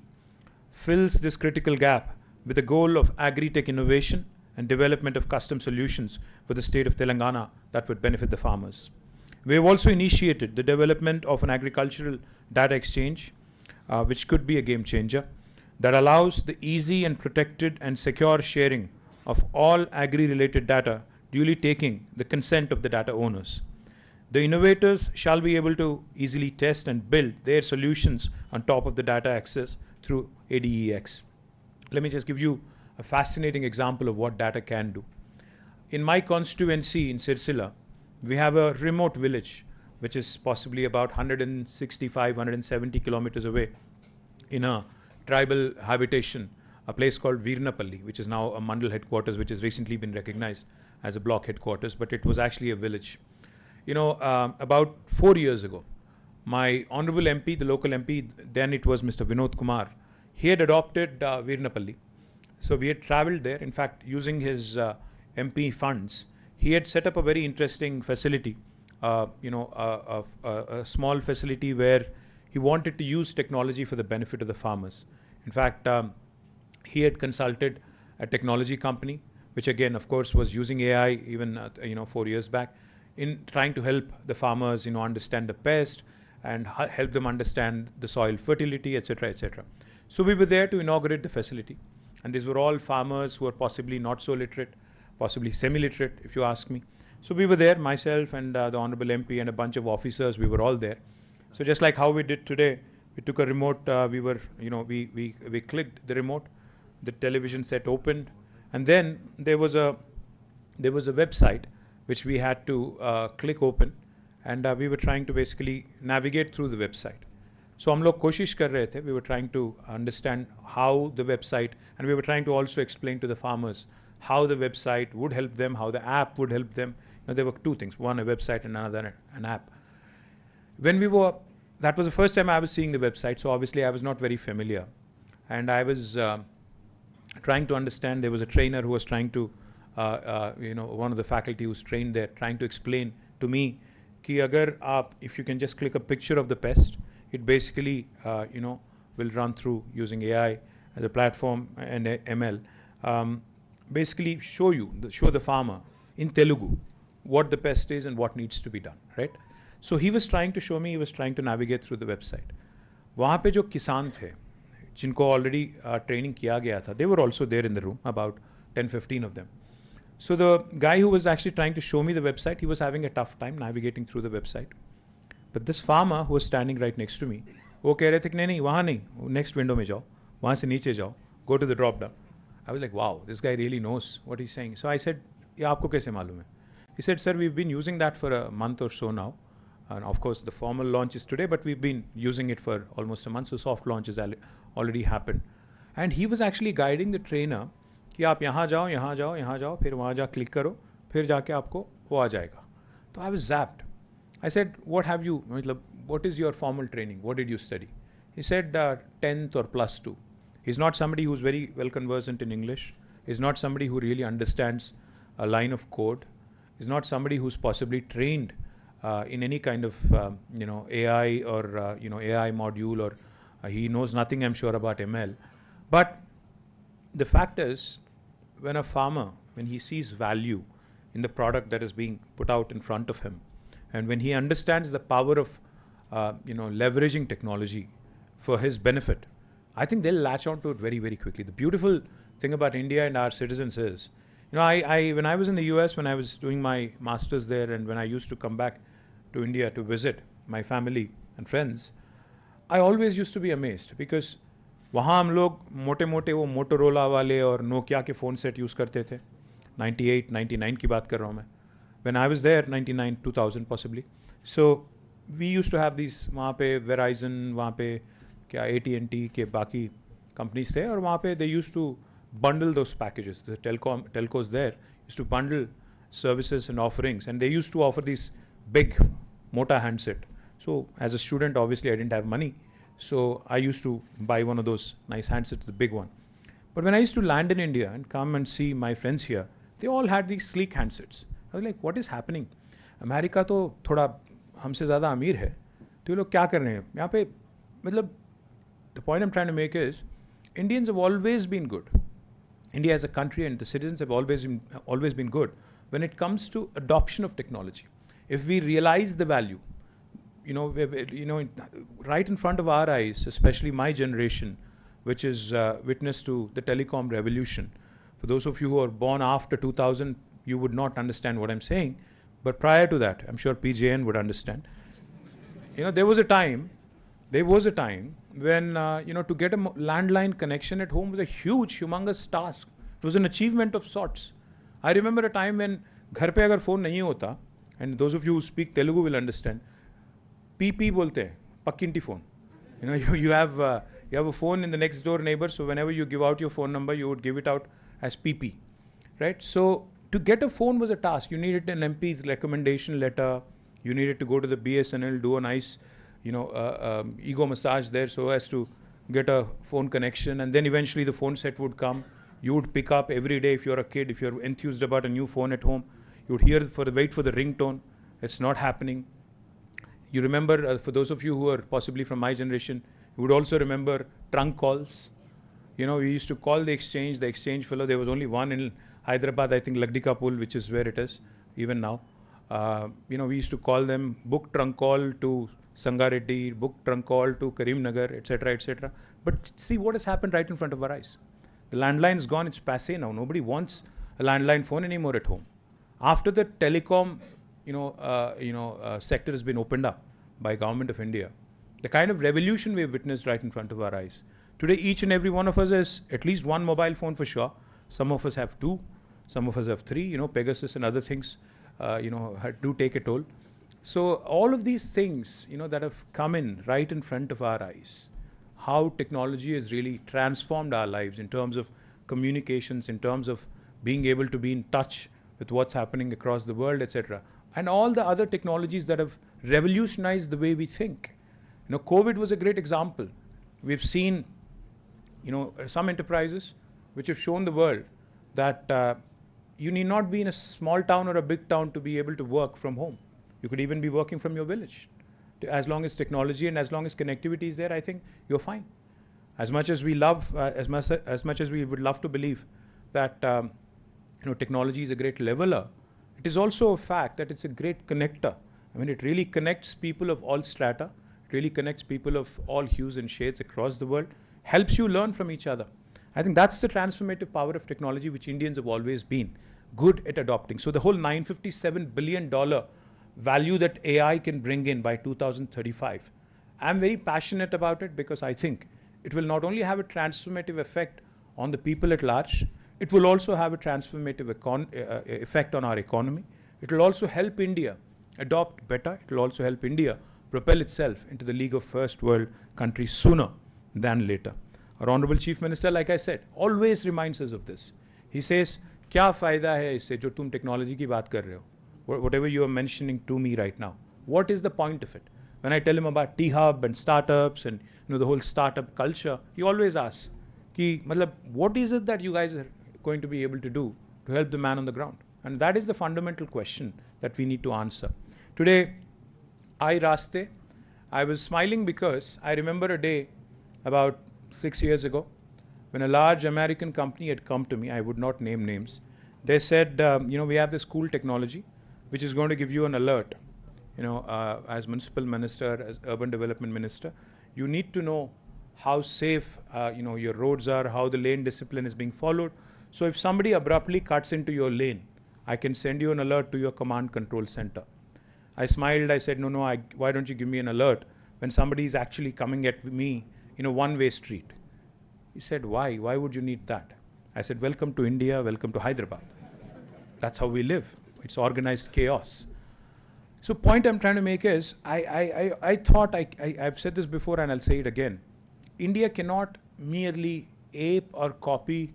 fills this critical gap with the goal of agri-tech innovation and development of custom solutions for the state of Telangana that would benefit the farmers. We have also initiated the development of an agricultural data exchange, which could be a game changer, that allows the easy and protected and secure sharing of all agri-related data, duly taking the consent of the data owners. The innovators shall be able to easily test and build their solutions on top of the data access through ADEX. Let me just give you a fascinating example of what data can do. In my constituency in Sirsila, we have a remote village which is possibly about 165, 170 kilometers away in a tribal habitation, a place called Veernapalli, which is now a Mandal headquarters, which has recently been recognized as a block headquarters, but it was actually a village. About 4 years ago, my honorable MP, the local MP, then it was Mr. Vinod Kumar, he had adopted Veernapalli. So we had traveled there. In fact, using his MP funds, he had set up a very interesting facility, a small facility where he wanted to use technology for the benefit of the farmers. In fact, he had consulted a technology company, which again, of course, was using AI even 4 years back, in trying to help the farmers, understand the pest and help them understand the soil fertility, etc., etc. So we were there to inaugurate the facility, and these were all farmers who were possibly not so literate, possibly semi-literate, if you ask me. So we were there, myself and the honorable MP and a bunch of officers. We were all there. So just like how we did today, we took a remote. We clicked the remote, the television set opened, and then there was a website which we had to click open, and we were trying to basically navigate through the website. So हम लोग कोशिश कर रहे थे. We were trying to understand how the website, and we were trying to also explain to the farmers how the website would help them, how the app would help them. There were two things: one, a website, and another, an app. That was the first time I was seeing the website, so obviously I was not very familiar, and I was trying to understand. There was a trainer who was trying to, one of the faculty who's trained there, trying to explain to me कि अगर आप, if you can just click a picture of the pest, it basically will run through using AI as a platform and ML, basically show the farmer in Telugu what the pest is and what needs to be done, right? So he was trying to show me, he was trying to navigate through the website. वहाँ पे जो किसान थे जिनको already training किया गया था, they were also there in the room, about 10-15 of them. So the guy who was actually trying to show me the website, he was having a tough time navigating through the website. But this farmer who was standing right next to me, वो कह रहे थे कि नहीं वहाँ नहीं, next window में जाओ, वहाँ से नीचे जाओ, go to the drop down. I was like, wow, this guy really knows what he's saying. So I said, ये आपको कैसे मालूम है? He said, sir, we've been using that for a month or so now. And of course, the formal launch is today, but we've been using it for almost a month, so soft launch has already happened. And he was actually guiding the trainer कि आप यहाँ जाओ, यहाँ जाओ, यहाँ जाओ, फिर वहाँ जा क्लिक करो, फिर जाके आपको वो आ जाएगा. तो I was zapped. I said, what is your formal training? What did you study? He said 10th or +2. He's not somebody who's very well conversant in English. He's not somebody who really understands a line of code. He's not somebody who's possibly trained in any kind of AI or AI module, or he knows nothing, I'm sure, about ML. But the fact is, when a farmer, when he sees value in the product that is being put out in front of him, and when he understands the power of leveraging technology for his benefit, I think they'll latch on to it very, very quickly. The beautiful thing about India and our citizens is, when I was in the US, when I was doing my master's there, and when I used to come back to India to visit my family and friends, I always used to be amazed because वहाँ हम लोग मोटे-मोटे वो Motorola वाले और Nokia के phone set use करते थे. 98, 99 की बात कर रहा हूँ मैं. When I was there, 99, 2000 possibly. So we used to have these वहाँ पे Verizon, वहाँ पे क्या AT&T के बाकी companies थे और वहाँ पे they used to bundle those packages. The telcos there used to bundle services and offerings, and they used to offer these big mota handset. So as a student, obviously I didn't have money, so I used to buy one of those nice handsets, the big one. But when I used to land in India and come and see my friends here, they all had these sleek handsets. I was like, what is happening? America तो थोड़ा हमसे ज़्यादा अमीर है, तो ये लोग क्या कर रहे हैं यहाँ पे? मतलब the point I'm trying to make is, Indians have always been good. India as a country and the citizens have always been good when it comes to adoption of technology. If we realize the value, right in front of our eyes, especially my generation, which is witness to the telecom revolution. For those of you who are born after 2000, you would not understand what I'm saying, but prior to that, I'm sure PJN would understand. There was a time when to get a landline connection at home was a huge, humongous task. It was an achievement of sorts. I remember a time when घर पे अगर phone नहीं होता, and those of you who speak Telugu will understand, PP बोलते हैं, पक्किंटी phone. You have a phone in the next door neighbor, so whenever you give out your phone number, you would give it out as PP, right? So to get a phone was a task. You needed an MP's recommendation letter. You needed to go to the BSNL, do a nice, ego massage there so as to get a phone connection, and then eventually the phone set would come. You would pick up every day if you're a kid, if you're enthused about a new phone at home. You would wait for the ringtone. It's not happening. You remember, for those of you who are possibly from my generation, you would also remember trunk calls. We used to call the exchange fellow. There was only one in Hyderabad, I think Lagdika Pool, which is where it is, even now. We used to call them, book trunk call to Sangareddy, book trunk call to Karimnagar, etc., etc. But see what has happened right in front of our eyes. The landline's gone, it's passé now. Nobody wants a landline phone anymore at home. After the telecom, sector has been opened up by Government of India, the kind of revolution we've witnessed right in front of our eyes. Today, each and every one of us has at least one mobile phone for sure. Some of us have two, some of us have three. Pegasus and other things, do take a toll. So all of these things, that have come in right in front of our eyes, how technology has really transformed our lives in terms of communications, in terms of being able to be in touch with what's happening across the world, etc. And all the other technologies that have revolutionized the way we think. COVID was a great example. We've seen, some enterprises which have shown the world that you need not be in a small town or a big town to be able to work from home. You could even be working from your village. As long as technology and as long as connectivity is there, I think you're fine. As much as we would love to believe that technology is a great leveler, it is also a fact that it's a great connector. I mean, it really connects people of all strata. It really connects people of all hues and shades across the world. Helps you learn from each other. I think that's the transformative power of technology which Indians have always been good at adopting. So the whole $957 billion value that AI can bring in by 2035. I'm very passionate about it because I think it will not only have a transformative effect on the people at large, it will also have a transformative effect on our economy. It will also help India adopt better. It will also help India propel itself into the league of first world countries sooner than later. Our Honorable Chief Minister, like I said, always reminds us of this. He says, क्या फ़ायदा है इससे जो तुम technology की बात कर रहे हो? Whatever you are mentioning to me right now, what is the point of it? When I tell him about T-Hub and startups and the whole startup culture, he always asks, what is it that you guys are going to be able to do to help the man on the ground? And that is the fundamental question that we need to answer. Today, I was smiling because I remember a day about 6 years ago when a large American company had come to me. I would not name names. They said, we have this cool technology which is going to give you an alert. As municipal minister, as urban development minister, you need to know how safe your roads are, how the lane discipline is being followed. So if somebody abruptly cuts into your lane, I can send you an alert to your command control center. I smiled. I said, no, why don't you give me an alert when somebody is actually coming at me in a one-way street? He said, why? Why would you need that? I said, welcome to India, welcome to Hyderabad. That's how we live. It's organized chaos. So point I'm trying to make is, I thought, I've said this before and I'll say it again. India cannot merely ape or copy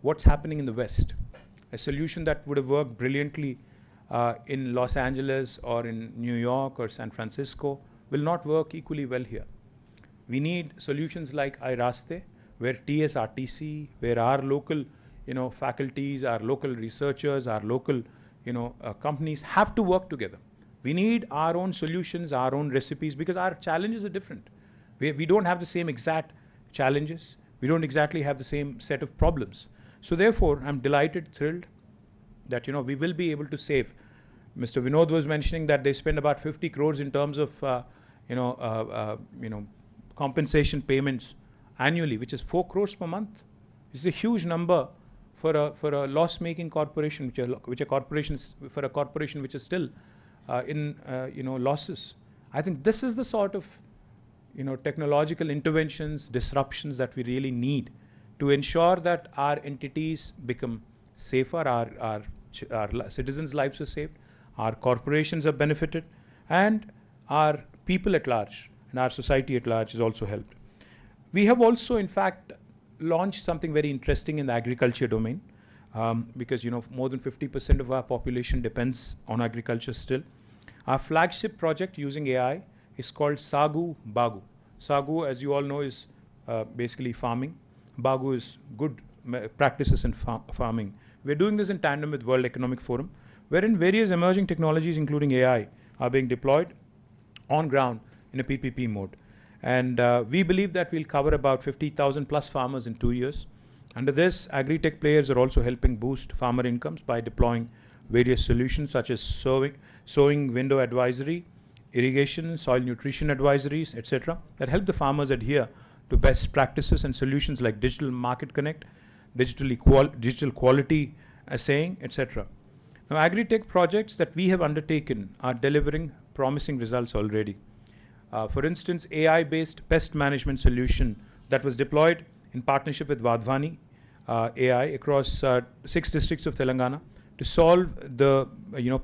what's happening in the West. A solution that would have worked brilliantly in Los Angeles or in New York or San Francisco will not work equally well here. We need solutions like iRaste, where TSRTC, where our local, faculties, our local researchers, our local, companies have to work together. We need our own solutions, our own recipes, because our challenges are different. We don't have the same exact challenges. We don't exactly have the same set of problems. So therefore, I'm delighted, thrilled that, we will be able to save. Mr. Vinod was mentioning that they spend about 50 crores in terms of, compensation payments annually, which is 4 crores per month. It's a huge number for a loss-making corporation, which a corporation which is still in losses. I think this is the sort of technological interventions, disruptions that we really need to ensure that our entities become safer, our citizens' lives are saved, our corporations are benefited, and our people at large and our society at large is also helped. We have also, in fact, launched something very interesting in the agriculture domain, because more than 50% of our population depends on agriculture still. Our flagship project using AI is called Sagu Bagu. Sagu, as you all know, is basically farming. Bagu is good practices in farming. We're doing this in tandem with World Economic Forum, wherein various emerging technologies, including AI, are being deployed on ground in a PPP mode. And we believe that we'll cover about 50,000 plus farmers in 2 years. Under this, agri-tech players are also helping boost farmer incomes by deploying various solutions such as sowing window advisory, irrigation, soil nutrition advisories, etc., that help the farmers adhere to best practices and solutions like digital market connect, digital quality assaying, etc. Now, agri-tech projects that we have undertaken are delivering promising results already. For instance, AI-based pest management solution that was deployed in partnership with Vadhvani AI across 6 districts of Telangana to solve the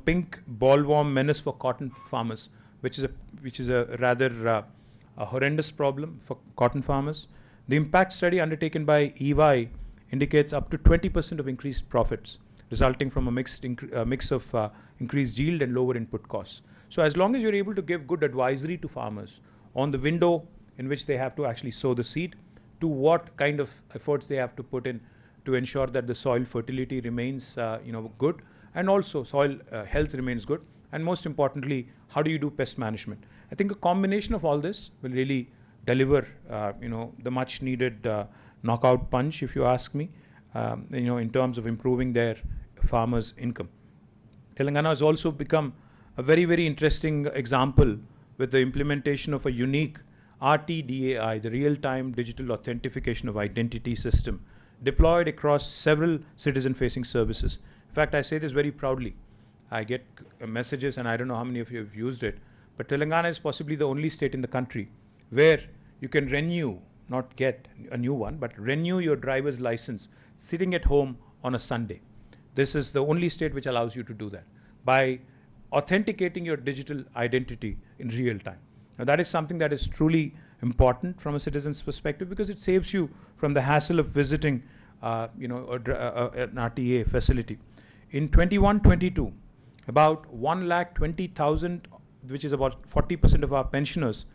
pink bollworm menace for cotton farmers, which is a rather horrendous problem for cotton farmers. The impact study undertaken by EY indicates up to 20% of increased profits, resulting from a mix of increased yield and lower input costs. So as long as you're able to give good advisory to farmers on the window in which they have to actually sow the seed, to what kind of efforts they have to put in to ensure that the soil fertility remains good, and also soil health remains good, and most importantly, how do you do pest management? I think a combination of all this will really deliver the much needed knockout punch, if you ask me, in terms of improving their farmers' income. Telangana has also become a very, very interesting example with the implementation of a unique RTDAI, the real-time digital authentication of identity system, deployed across several citizen-facing services. In fact, I say this very proudly. I get messages, and I don't know how many of you have used it, but Telangana is possibly the only state in the country where you can renew, not get a new one, but renew your driver's license sitting at home on a Sunday. This is the only state which allows you to do that by authenticating your digital identity in real time. Now, that is something that is truly important from a citizen's perspective, because it saves you from the hassle of visiting an RTA facility. In 21-22, about 1,20,000, which is about 40% of our pensioners,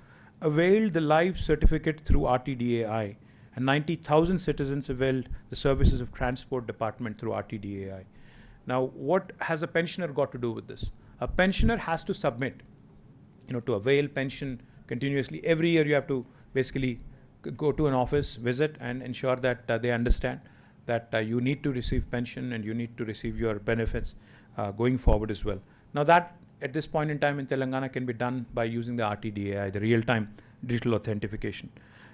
availed the life certificate through RTDAI, and 90,000 citizens availed the services of transport department through RTDAI. Now, what has a pensioner got to do with this? A pensioner has to submit, to avail pension continuously. Every year you have to basically go to an office, visit, and ensure that they understand that you need to receive pension and you need to receive your benefits going forward as well. Now, that at this point in time in Telangana can be done by using the RTDAI, the real-time digital authentication.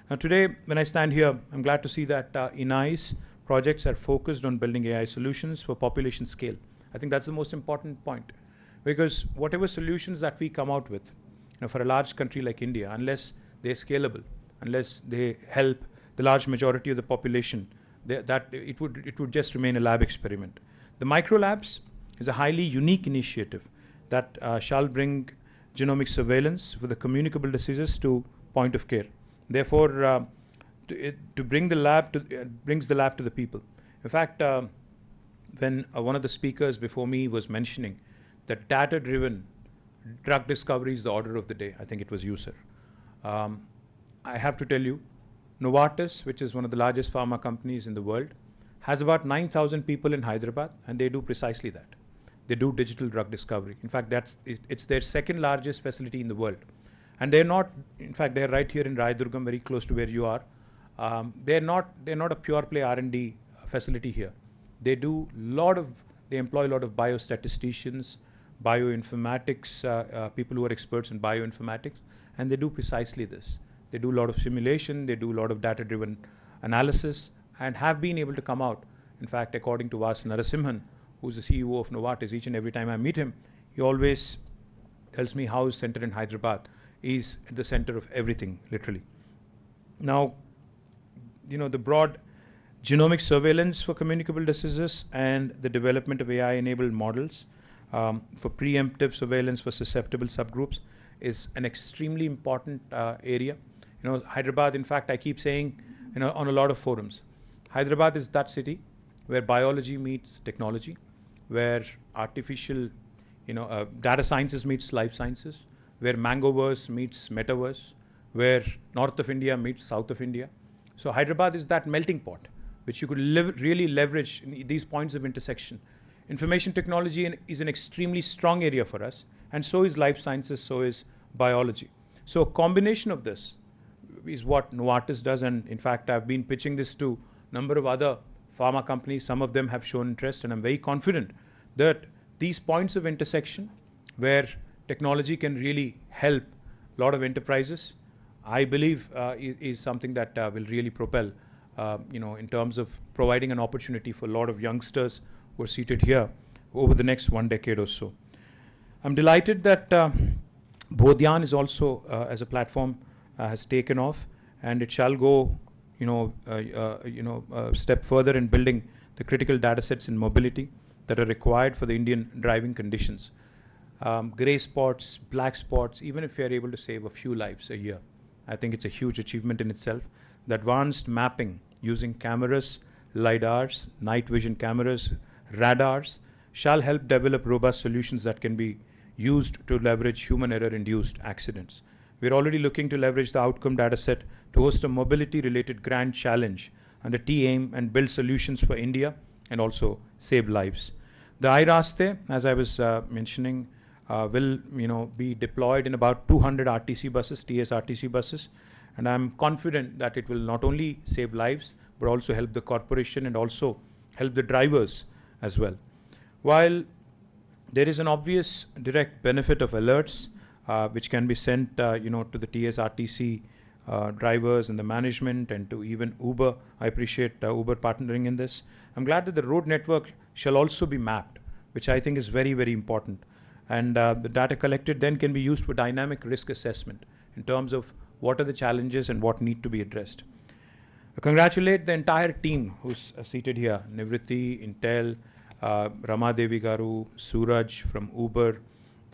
Now, today, when I stand here, I'm glad to see that INAI's projects are focused on building AI solutions for population scale. I think that's the most important point, because whatever solutions that we come out with, for a large country like India, unless they're scalable, unless they help the large majority of the population, it would just remain a lab experiment. The micro labs is a highly unique initiative that shall bring genomic surveillance for the communicable diseases to point of care. Therefore, to bring the lab to brings the lab to the people. In fact, when one of the speakers before me was mentioning that data-driven drug discovery is the order of the day, I think it was you, sir. I have to tell you, Novartis, which is one of the largest pharma companies in the world, has about 9,000 people in Hyderabad, and they do precisely that. They do digital drug discovery. In fact, it's their second largest facility in the world. And they're not, in fact, they're right here in Raidurgam, very close to where you are. They're not a pure play R&D facility here. They employ a lot of biostatisticians, bioinformatics, people who are experts in bioinformatics, and they do precisely this. They do a lot of simulation, they do a lot of data-driven analysis, and have been able to come out. In fact, according to Vas Narasimhan, who's the CEO of Novartis, each and every time I meet him, he always tells me how his center in Hyderabad is at the center of everything, literally. Now, the broad genomic surveillance for communicable diseases and the development of AI-enabled models for preemptive surveillance for susceptible subgroups is an extremely important area. Hyderabad, in fact, I keep saying, on a lot of forums, Hyderabad is that city where biology meets technology, where artificial, data sciences meets life sciences, where Mangoverse meets Metaverse, where North of India meets South of India. So Hyderabad is that melting pot, which you could really leverage in these points of intersection. Information technology is an extremely strong area for us, and so is life sciences, so is biology. So a combination of this is what Novartis does, and in fact, I've been pitching this to a number of other pharma companies. Some of them have shown interest, and I'm very confident that these points of intersection where technology can really help a lot of enterprises, I believe is something that will really propel, in terms of providing an opportunity for a lot of youngsters who are seated here over the next 1 decade or so. I'm delighted that Bodhyan is also, as a platform, has taken off, and it shall go, a step further in building the critical data sets in mobility that are required for the Indian driving conditions. Grey spots, black spots, even if we are able to save a few lives a year, I think it's a huge achievement in itself. The advanced mapping using cameras, LiDARs, night vision cameras, radars shall help develop robust solutions that can be used to leverage human error-induced accidents. We're already looking to leverage the outcome data set to host a mobility-related grand challenge under T-AIM and build solutions for India and also save lives. The iRaste, as I was mentioning, will be deployed in about 200 RTC buses, TS RTC buses, and I'm confident that it will not only save lives but also help the corporation and also help the drivers as well. While there is an obvious direct benefit of alerts which can be sent to the TS RTC drivers and the management and to even Uber. I appreciate Uber partnering in this. I'm glad that the road network shall also be mapped, which I think is very, very important. And the data collected then can be used for dynamic risk assessment in terms of what are the challenges and what need to be addressed. I congratulate the entire team who's seated here, Nivritti, Intel, Rama Devi Garu, Suraj from Uber,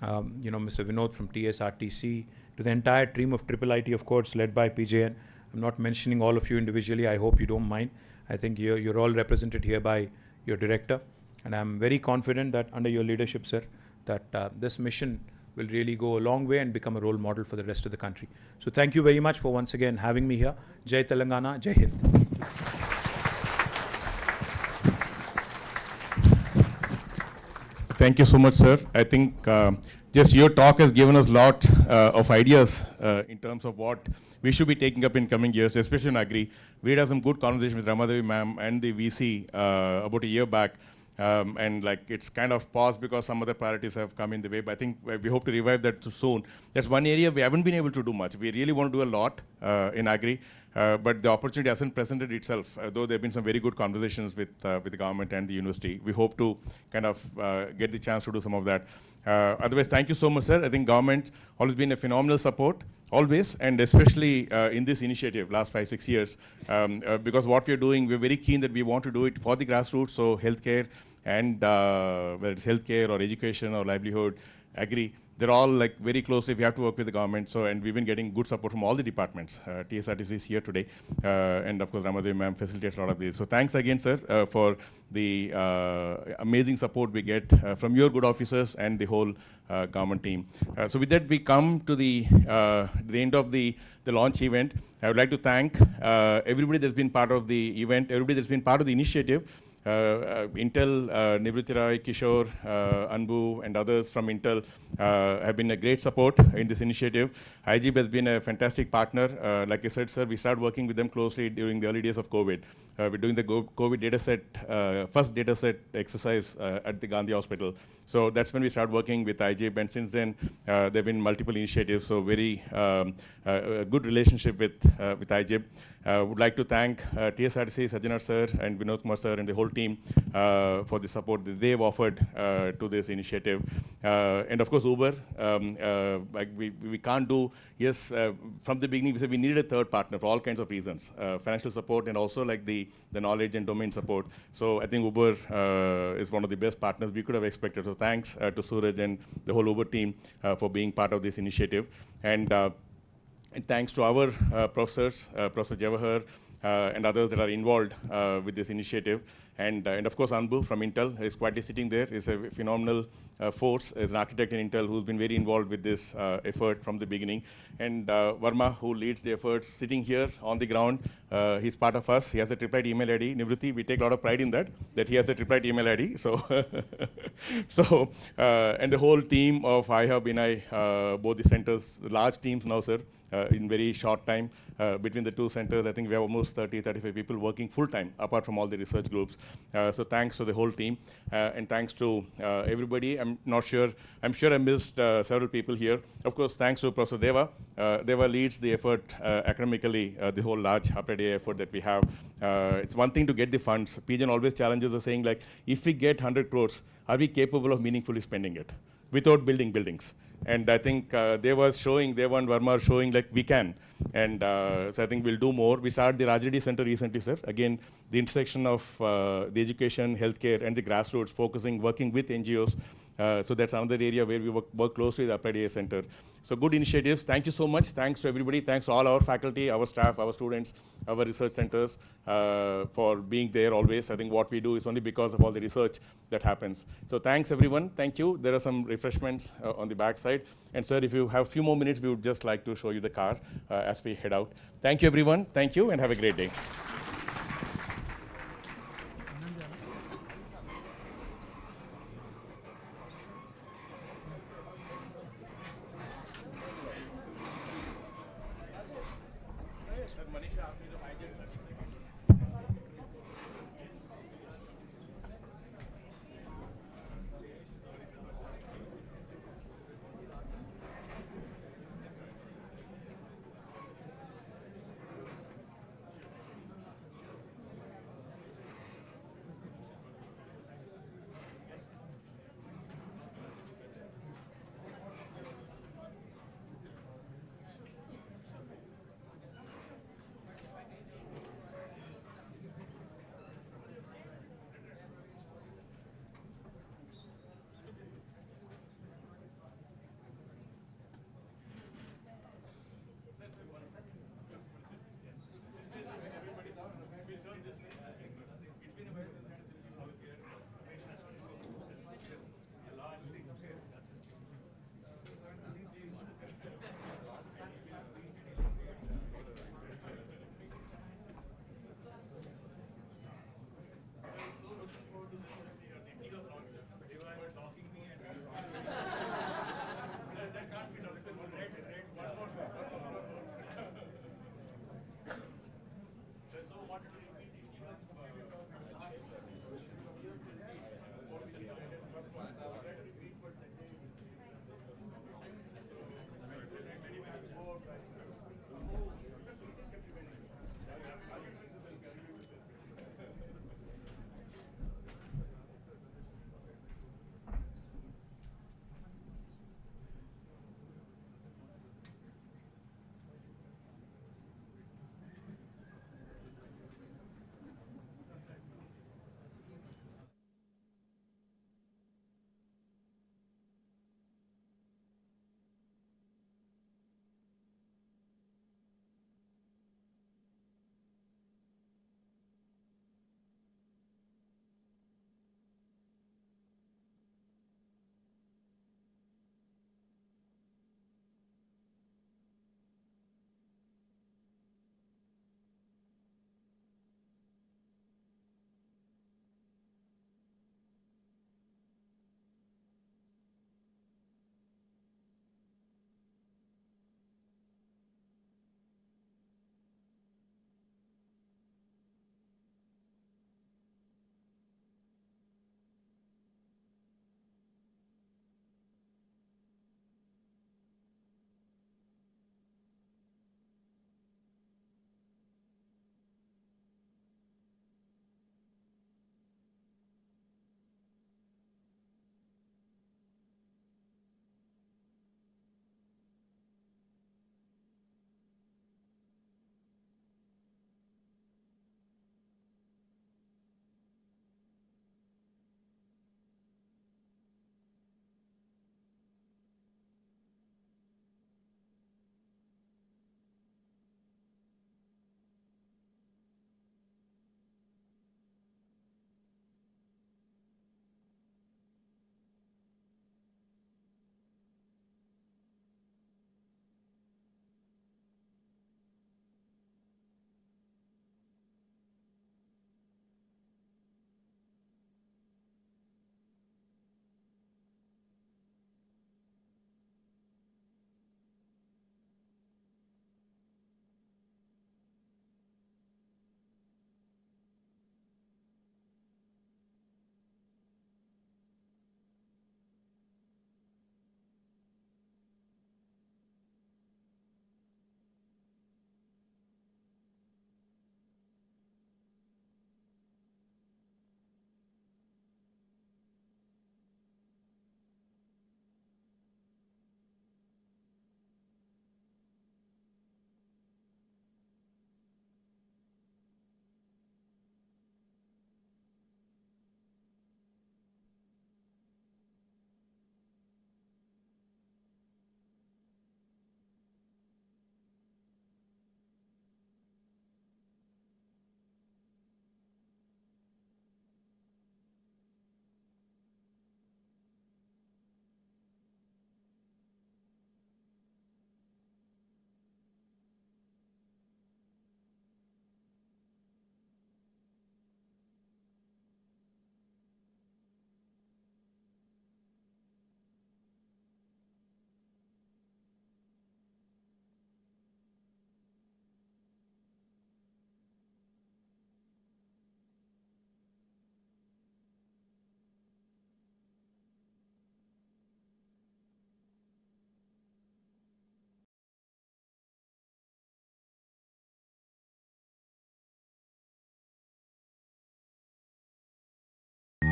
Mr. Vinod from TSRTC, to the entire team of IIIT, of course, led by PJN. I'm not mentioning all of you individually. I hope you don't mind. I think you're all represented here by your director. And I'm very confident that under your leadership, sir, that this mission will really go a long way and become a role model for the rest of the country. So thank you very much for once again having me here. Jai Telangana, Jai Hind. Thank you so much, sir. I think just your talk has given us a lot of ideas in terms of what we should be taking up in coming years, especially in Agri. We had some good conversation with Ramadevi ma'am and the VC about a year back. And like it's kind of paused because some other priorities have come in the way, but I think we hope to revive that soon. That's one area we haven't been able to do much. We really want to do a lot in Agri, but the opportunity hasn't presented itself, though there have been some very good conversations with the government and the university. We hope to kind of get the chance to do some of that. Otherwise, thank you so much, sir. I think government always been a phenomenal support, always, and especially in this initiative, last 5-6 years, because what we're doing, we're very keen that we want to do it for the grassroots, so healthcare, and whether it's healthcare or education or livelihood, agree. They're all like very closely. We have to work with the government. So, and we've been getting good support from all the departments. TSRTC is here today, and of course, Ramadevi ma'am facilitates a lot of this. So, thanks again, sir, for the amazing support we get from your good officers and the whole government team. So, with that, we come to the end of the launch event. I would like to thank everybody that's been part of the event, everybody that's been part of the initiative. Intel, Nivritti Roy, Kishore, Anbu, and others from Intel have been a great support in this initiative. IGB has been a fantastic partner. Like I said, sir, we started working with them closely during the early days of COVID. We're doing the COVID dataset, first dataset exercise at the Gandhi Hospital. So that's when we started working with IGB, and since then there have been multiple initiatives. So very good relationship with IGB. Would like to thank TSRTC, Sajjanar sir, and Vinod Kumar sir, and the whole team for the support that they've offered to this initiative. And of course, Uber. Like we can't do, yes, from the beginning we said we needed a third partner for all kinds of reasons, financial support and also like the knowledge and domain support. So I think Uber is one of the best partners we could have expected. So thanks to Suraj and the whole Uber team for being part of this initiative. And thanks to our professors, Professor Jawahar, and others that are involved with this initiative. And of course, Anbu from Intel is quietly sitting there. Is a phenomenal force, is an architect in Intel who's been very involved with this effort from the beginning. And Verma, who leads the efforts, sitting here on the ground. He's part of us. He has a triplight email ID. Nivritti, we take a lot of pride in that he has a triplight email ID. So, and the whole team of iHub, INI, both the centers, large teams now, sir. In very short time, between the two centers, I think we have almost 35 people working full-time, apart from all the research groups. So thanks to the whole team, and thanks to everybody. I'm sure I missed several people here. Of course, thanks to Professor Deva. Deva leads the effort academically, the whole large applied AI effort that we have. It's one thing to get the funds. PGN always challenges us saying, like, if we get 100 crores, are we capable of meaningfully spending it without building buildings? And I think Deva and Verma are showing like we can. And so I think we'll do more. We started the Rajreddy Center recently, sir. Again, the intersection of the education, healthcare, and the grassroots, working with NGOs. So that's another area where we work closely with the Applied AI Center. So good initiatives. Thank you so much. Thanks to everybody. Thanks to all our faculty, our staff, our students, our research centers for being there always. I think what we do is only because of all the research that happens. So thanks everyone. Thank you. There are some refreshments on the back side. And sir, if you have a few more minutes, we would just like to show you the car as we head out. Thank you everyone. Thank you and have a great day.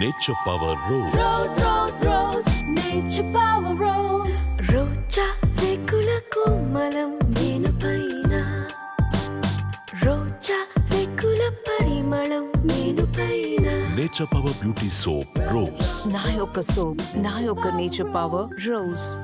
Nature Power Rose. Rose, rose, rose, Nature Power Rose. Rocha rekula komalam nenu paina. Rocha rekula parimalam nenu paina. Nature Power Beauty Soap Rose. Na yoka soap, na yoka Nature Power Rose.